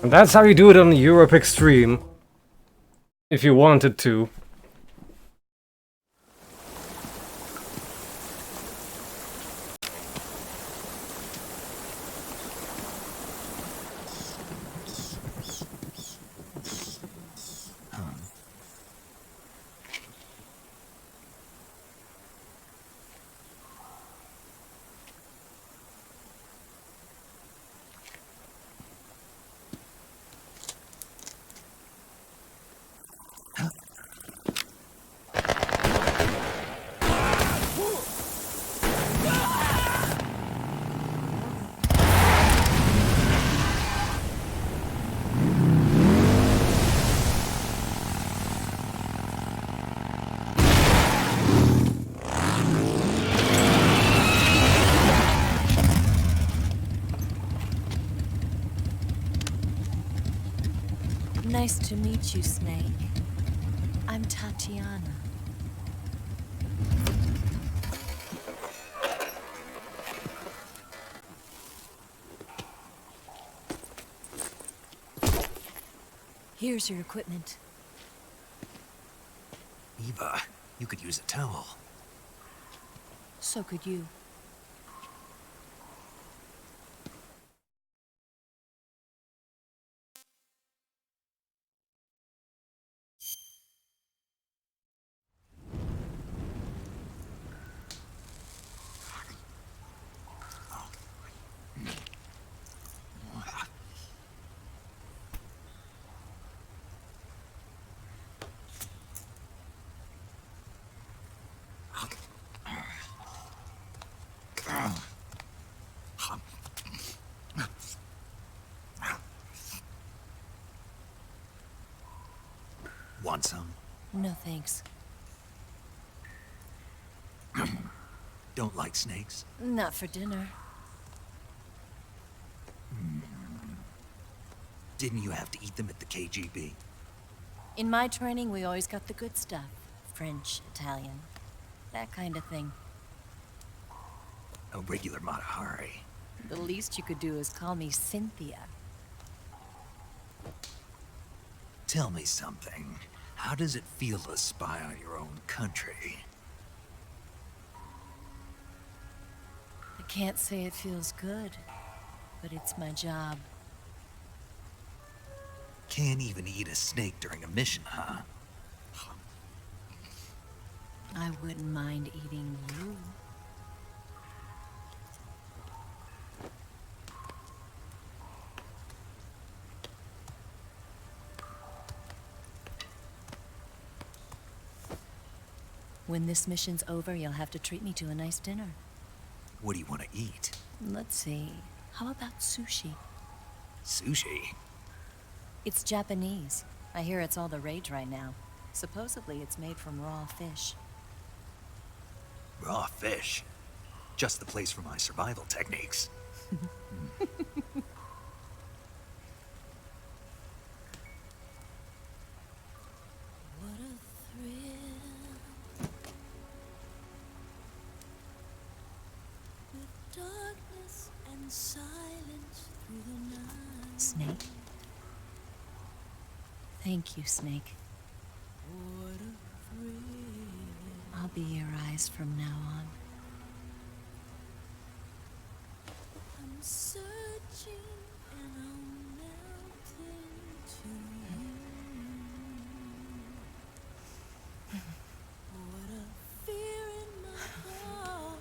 And that's how you do it on Europe Extreme. If you wanted to. Nice to meet you, Snake. I'm Tatiana. Here's your equipment. Eva, you could use a towel. So could you. Want some? No thanks. Don't like snakes? Not for dinner. Didn't you have to eat them at the KGB? In my training, we always got the good stuff. French, Italian, that kind of thing. A regular Matahari. The least you could do is call me Cynthia. Tell me something. How does it feel to spy on your own country? I can't say it feels good, but it's my job. Can't even eat a snake during a mission, huh? I wouldn't mind eating you. When this mission's over, you'll have to treat me to a nice dinner. What do you want to eat? Let's see. How about sushi? Sushi? It's Japanese. I hear it's all the rage right now. Supposedly it's made from raw fish. Raw fish? Just the place for my survival techniques. What a thrill. With darkness and silence through the night. Snake? Thank you, Snake. I'll be your eyes from now on. I'm searching and I'm melting to you. What a fear in my heart,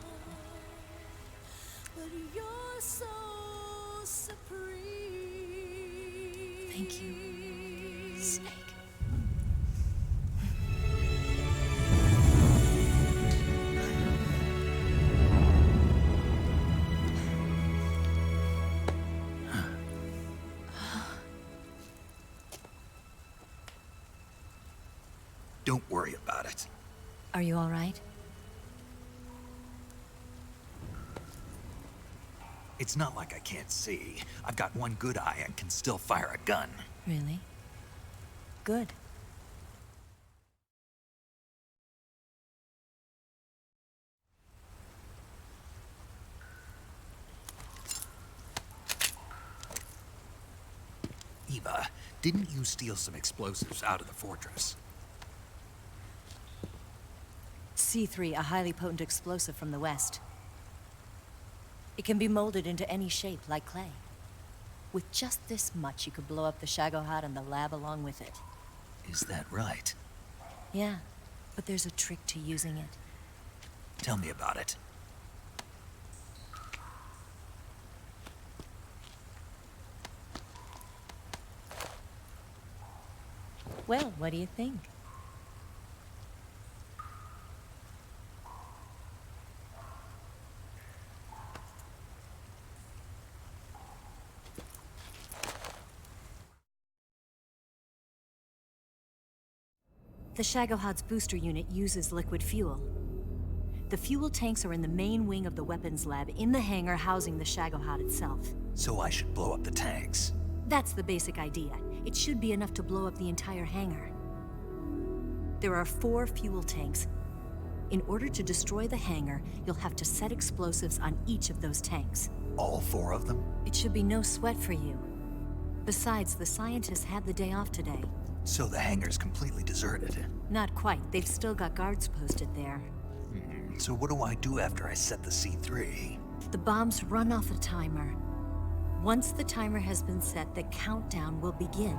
but you're so supreme. Thank you, Snake. Don't worry about it. Are you all right? It's not like I can't see. I've got one good eye and can still fire a gun. Really? Good. Eva, didn't you steal some explosives out of the fortress? C3, a highly potent explosive from the west. It can be molded into any shape, like clay. With just this much, you could blow up the Shagohod and the lab along with it. Is that right? Yeah, but there's a trick to using it. Tell me about it. Well, what do you think? The Shagohod's booster unit uses liquid fuel. The fuel tanks are in the main wing of the weapons lab in the hangar housing the Shagohod itself. So I should blow up the tanks. That's the basic idea. It should be enough to blow up the entire hangar. There are 4 fuel tanks. In order to destroy the hangar, you'll have to set explosives on each of those tanks. All 4 of them? It should be no sweat for you. Besides, the scientists had the day off today. So the hangar's completely deserted. Not quite. They've still got guards posted there. So what do I do after I set the C3? The bombs run off a timer. Once the timer has been set, the countdown will begin.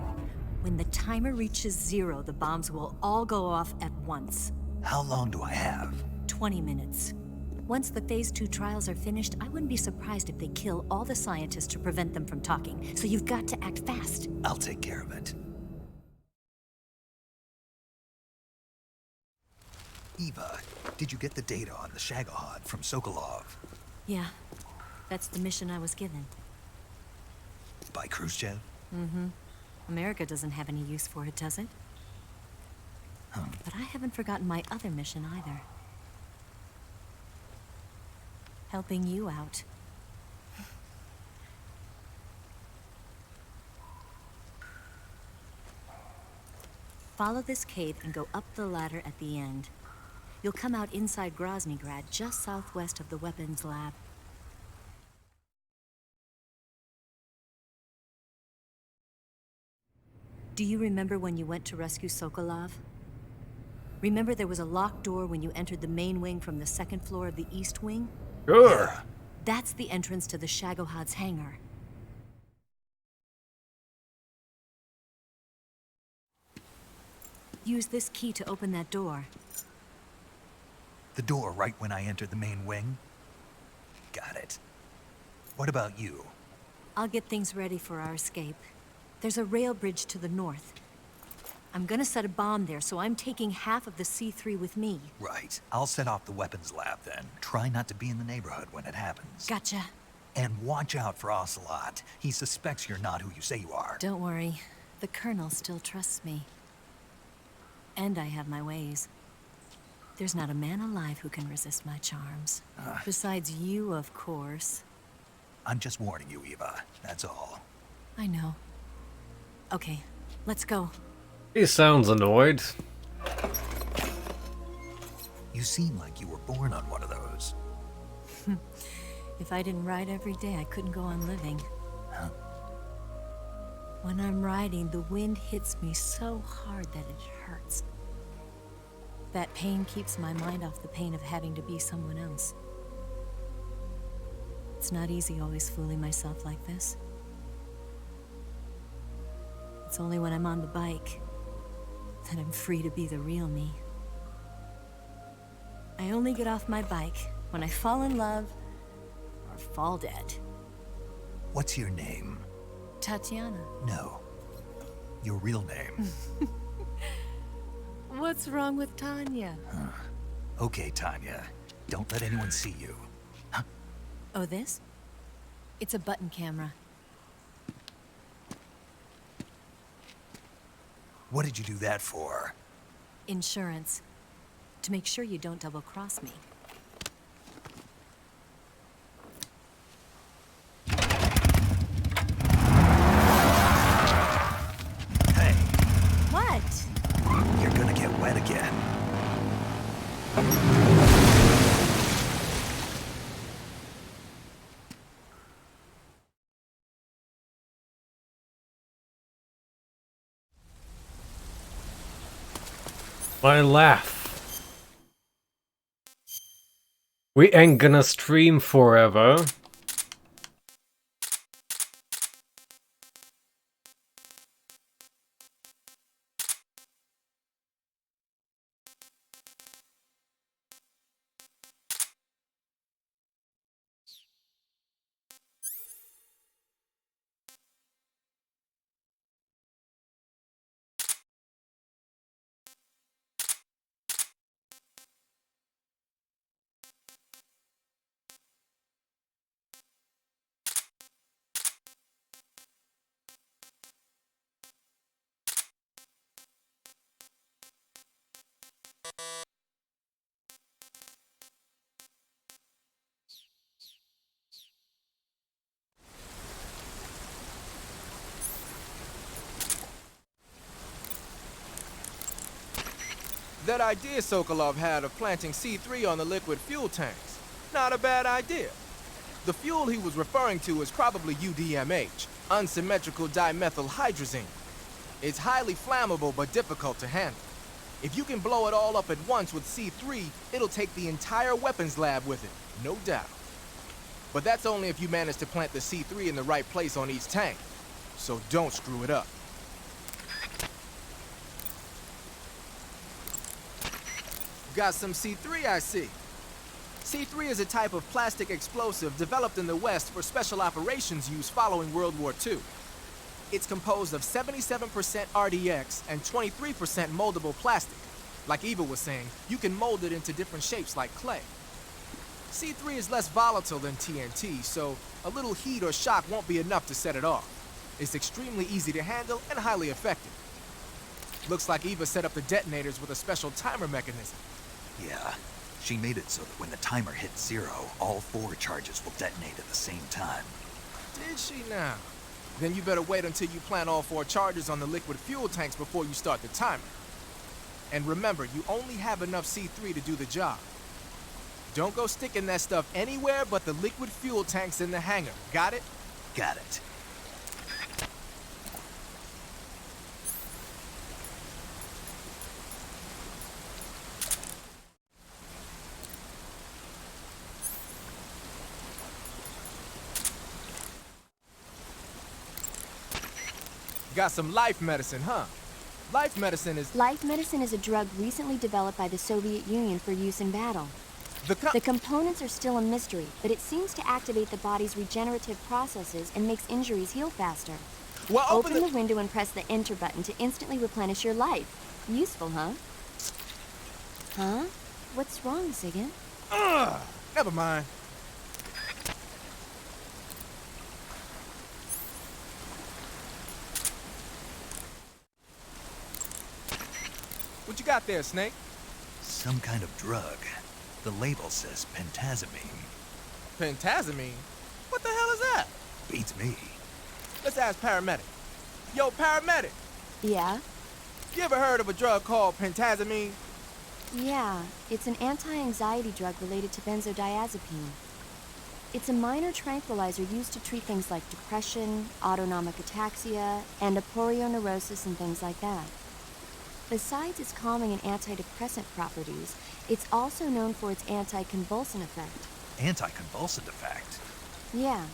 When the timer reaches 0, the bombs will all go off at once. How long do I have? 20 minutes. Once the Phase 2 trials are finished, I wouldn't be surprised if they kill all the scientists to prevent them from talking. So you've got to act fast. I'll take care of it. Eva, did you get the data on the Shagohod from Sokolov? Yeah, that's the mission I was given. By Khrushchev? Mm-hmm. America doesn't have any use for it, does it? But I haven't forgotten my other mission either. Helping you out. Follow this cave and go up the ladder at the end. You'll come out inside Grozny Grad, just southwest of the weapons lab. Do you remember when you went to rescue Sokolov? Remember there was a locked door when you entered the main wing from the 2nd floor of the east wing? Sure. That's the entrance to the Shagohod's hangar. Use this key to open that door. The door right when I entered the main wing? Got it. What about you? I'll get things ready for our escape. There's a rail bridge to the north. I'm gonna set a bomb there, so I'm taking half of the C3 with me. Right. I'll set off the weapons lab then. Try not to be in the neighborhood when it happens. Gotcha. And watch out for Ocelot. He suspects you're not who you say you are. Don't worry. The Colonel still trusts me. And I have my ways. There's not a man alive who can resist my charms. Besides you, of course. I'm just warning you, Eva. That's all. I know. Okay, let's go. He sounds annoyed. You seem like you were born on one of those. If I didn't ride every day, I couldn't go on living. Huh? When I'm riding, the wind hits me so hard that it hurts. That pain keeps my mind off the pain of having to be someone else. It's not easy always fooling myself like this. It's only when I'm on the bike that I'm free to be the real me. I only get off my bike when I fall in love or fall dead. What's your name? Tatiana. No. Your real name. What's wrong with Tanya? Okay, Tanya. Don't let anyone see you. Oh, this? It's a button camera. What did you do that for? Insurance. To make sure you don't double-cross me. Hey. What? You're gonna get wet again. My laugh. We ain't gonna stream forever. That idea Sokolov had of planting C3 on the liquid fuel tanks. Not a bad idea. The fuel he was referring to is probably UDMH, unsymmetrical dimethylhydrazine. It's highly flammable but difficult to handle. If you can blow it all up at once with C3, it'll take the entire weapons lab with it, no doubt. But that's only if you manage to plant the C3 in the right place on each tank. So don't screw it up. Got some C3, I see. C3 is a type of plastic explosive developed in the West for special operations use following World War II. It's composed of 77% RDX and 23% moldable plastic. Like Eva was saying, you can mold it into different shapes like clay. C3 is less volatile than TNT, so a little heat or shock won't be enough to set it off. It's extremely easy to handle and highly effective. Looks like Eva set up the detonators with a special timer mechanism. Yeah. She made it so that when the timer hits 0, all 4 charges will detonate at the same time. Did she now? Then you better wait until you plant all 4 charges on the liquid fuel tanks before you start the timer. And remember, you only have enough C3 to do the job. Don't go sticking that stuff anywhere but the liquid fuel tanks in the hangar. Got it? Got it. Got some life medicine, huh? Life medicine is a drug recently developed by the Soviet Union for use in battle. The components are still a mystery, but it seems to activate the body's regenerative processes and makes injuries heal faster. Well, open the window and press the enter button to instantly replenish your life. Useful, huh? Huh? What's wrong, Ziggin? Never mind. What you got there, Snake? Some kind of drug. The label says pentazamine. Pentazamine? What the hell is that? Beats me. Let's ask paramedic. Yo, paramedic! Yeah? You ever heard of a drug called pentazamine? Yeah, it's an anti-anxiety drug related to benzodiazepine. It's a minor tranquilizer used to treat things like depression, autonomic ataxia, and aporioneurosis and things like that. Besides its calming and antidepressant properties, it's also known for its anticonvulsant effect. Anticonvulsant effect? Yeah.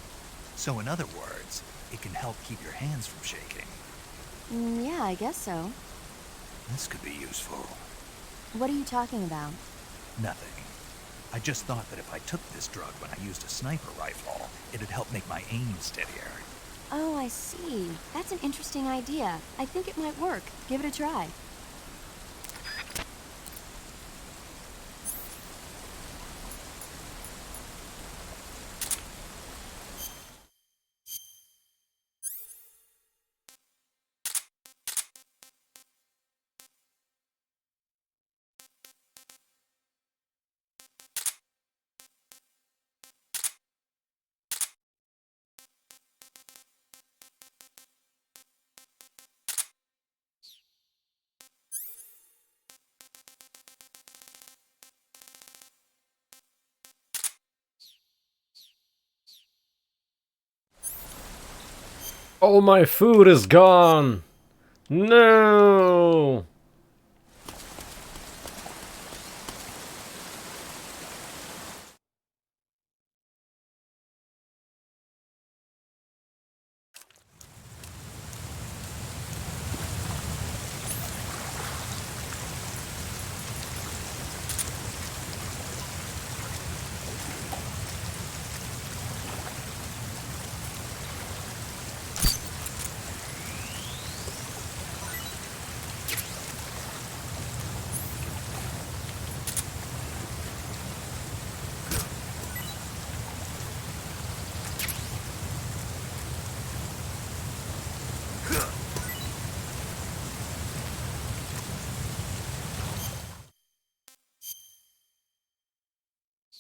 So in other words, it can help keep your hands from shaking. Yeah, I guess so. This could be useful. What are you talking about? Nothing. I just thought that if I took this drug when I used a sniper rifle, it'd help make my aim steadier. Oh, I see. That's an interesting idea. I think it might work. Give it a try. All my food is gone! No!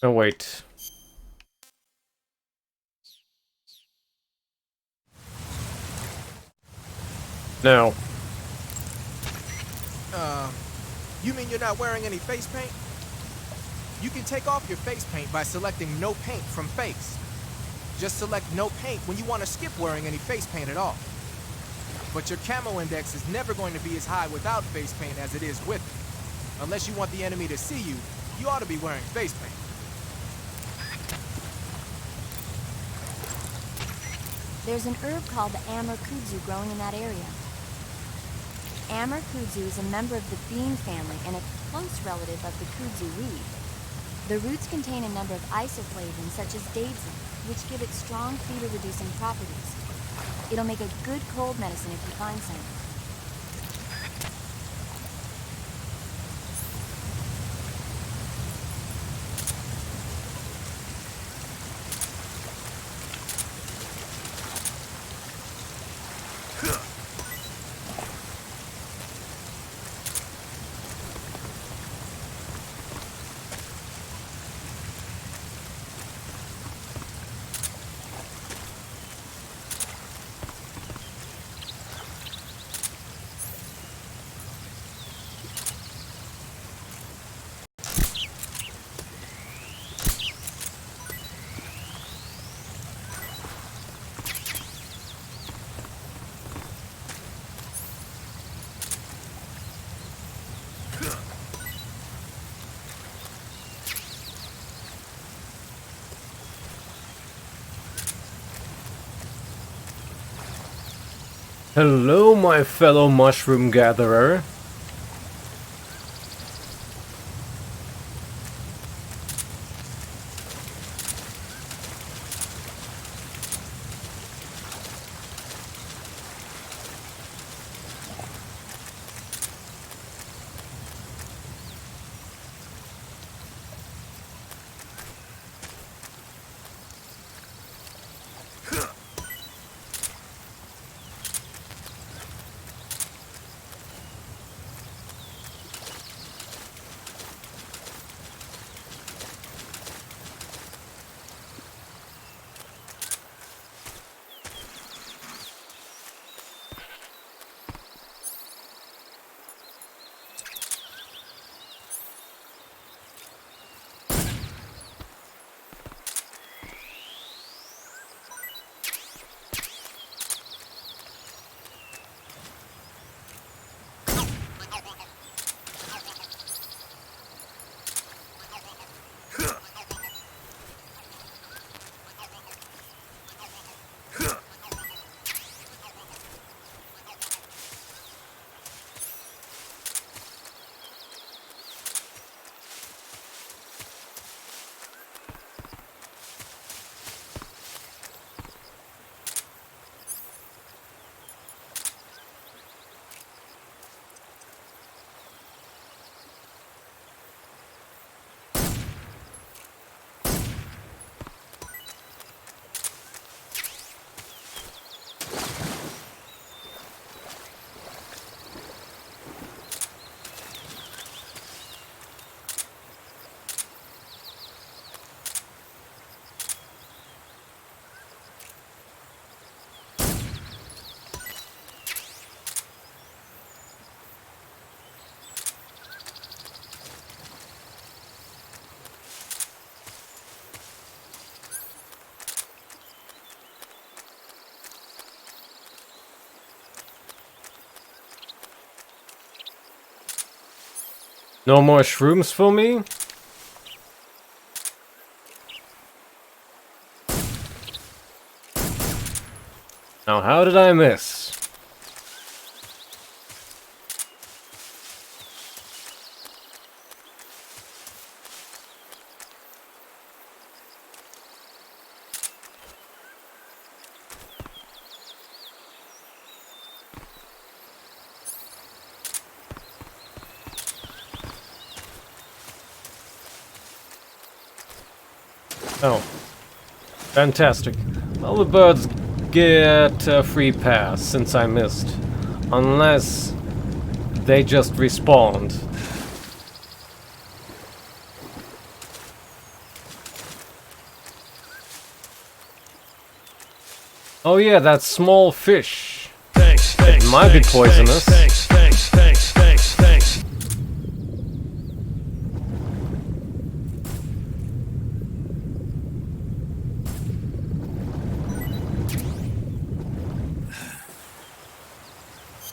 Oh, wait. No. You mean you're not wearing any face paint? You can take off your face paint by selecting no paint from face. Just select no paint when you want to skip wearing any face paint at all. But your camo index is never going to be as high without face paint as it is with it. Unless you want the enemy to see you, you ought to be wearing face paint. There's an herb called the Amur kudzu growing in that area. Amur kudzu is a member of the bean family and a close relative of the kudzu weed. The roots contain a number of isoflavins such as daidzein, which give it strong fever-reducing properties. It'll make a good cold medicine if you find some. Hello, my fellow mushroom gatherer. No more shrooms for me? Now, how did I miss? Oh. Fantastic. All the birds get a free pass since I missed. Unless they just respawned. Oh yeah, that small fish. It might be poisonous.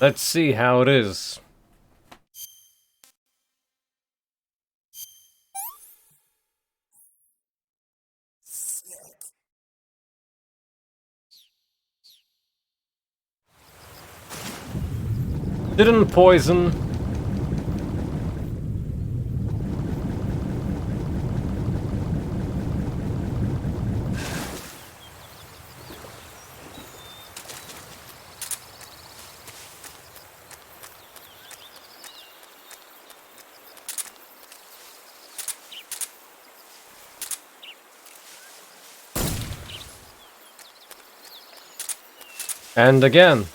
Let's see how it is. Didn't poison. And again.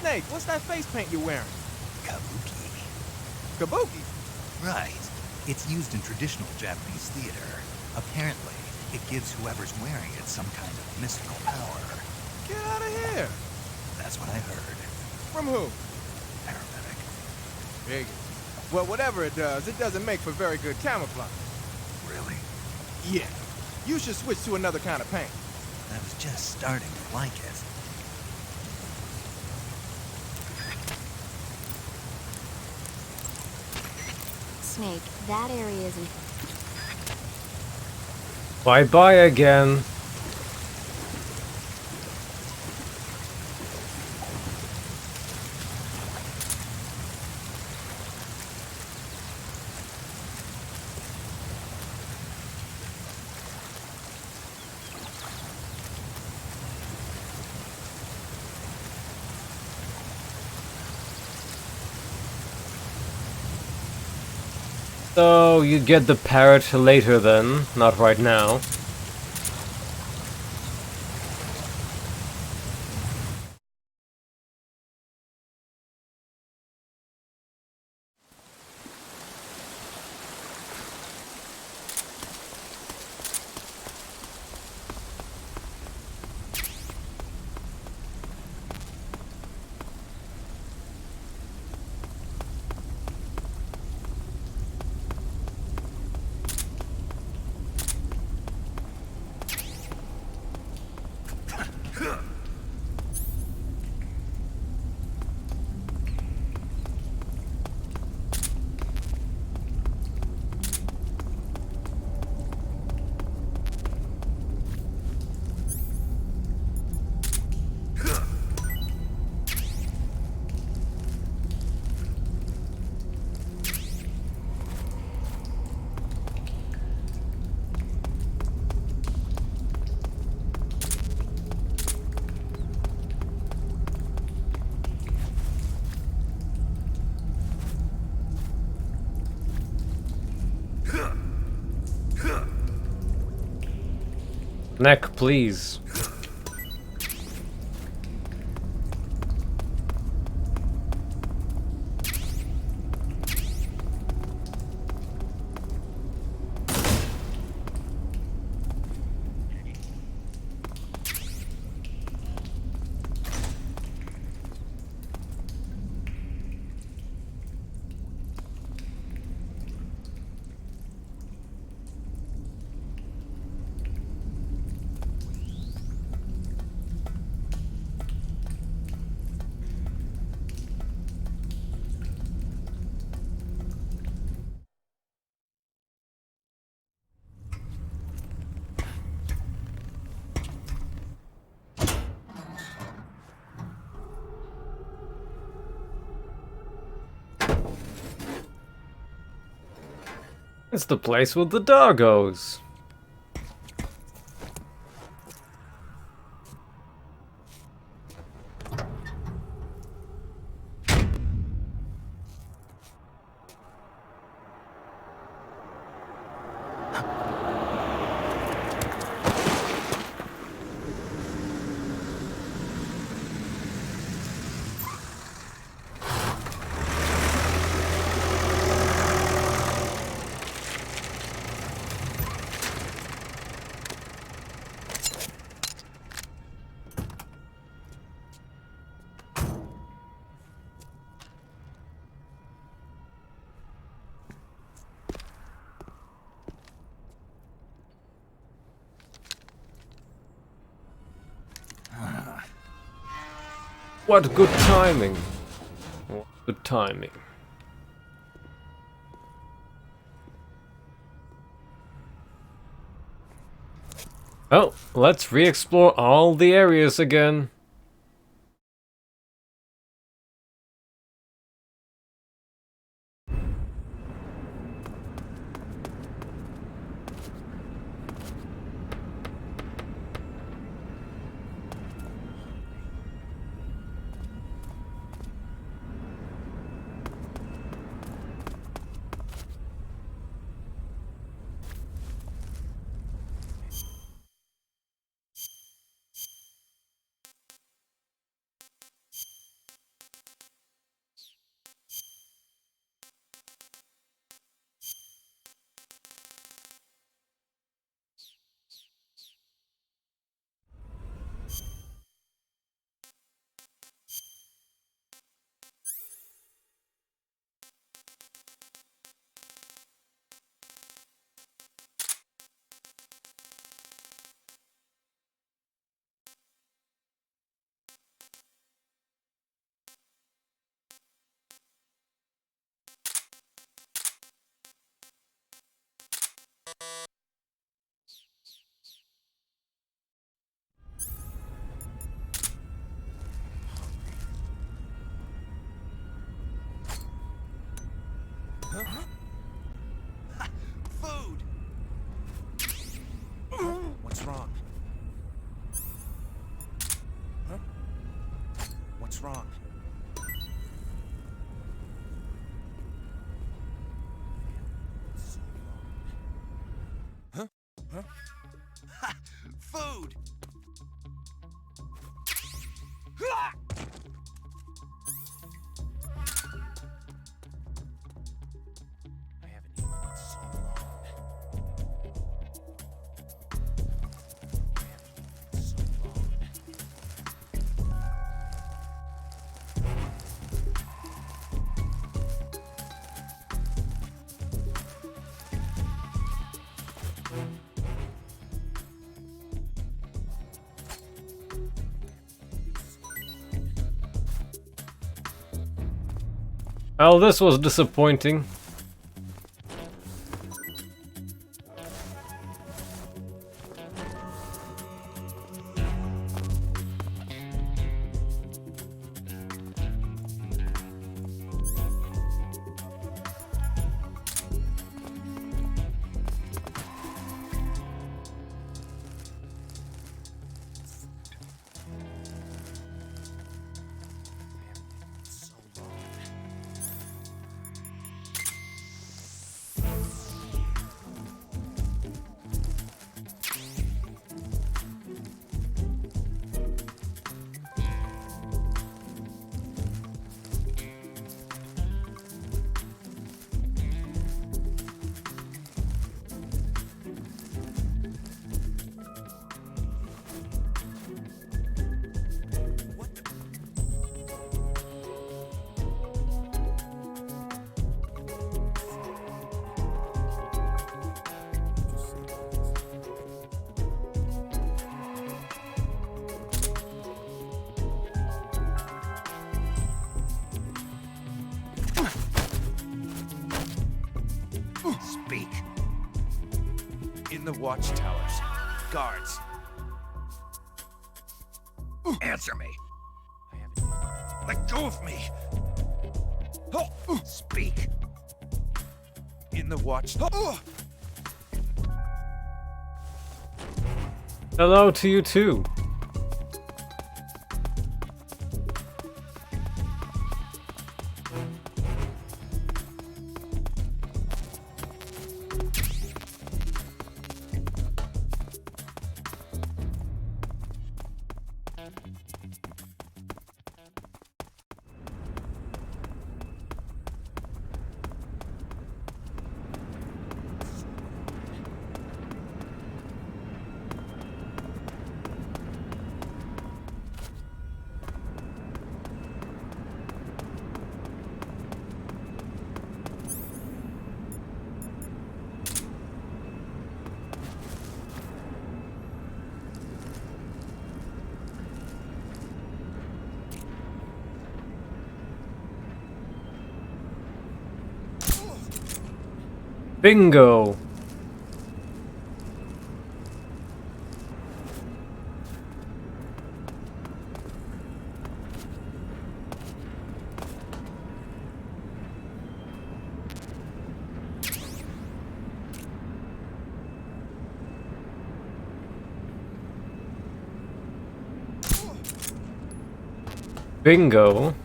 Snake, what's that face paint you're wearing? Kabuki. Kabuki? Right. It's used in traditional Japanese theater. Apparently, it gives whoever's wearing it some kind of mystical power. Get out of here! That's what I heard. From who? Paramedic. Figures. Well, whatever it doesn't make for very good camouflage. Really? Yeah. You should switch to another kind of paint. I was just starting to like it. Snake, that area isn't... Bye-bye again. So, you get the parrot later then, not right now. Neck, please. It's the place with the doggos. What good timing. What good timing. Oh, let's re-explore all the areas again. Food! What's wrong? Huh? What's wrong? Huh? Huh? Ha! Food! I haven't eaten in so long. Oh, this was disappointing. In the watchtowers. Guards. Answer me. Let go of me. Speak. In the watch. Hello to you too. Bingo! Bingo!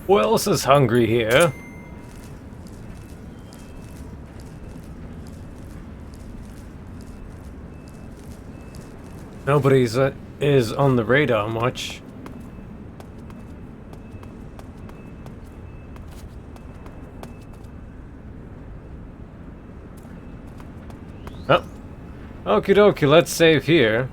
Who else is hungry here? Nobody's is on the radar much. Oh. Okie dokie, let's save here.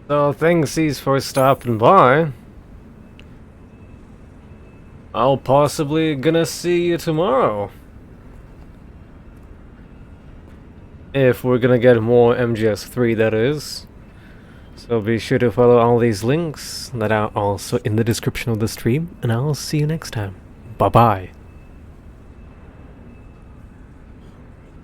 So thanks for stopping by. I'll possibly gonna see you tomorrow. If we're gonna get more MGS3, that is. So be sure to follow all these links that are also in the description of the stream, and I'll see you next time. Bye bye.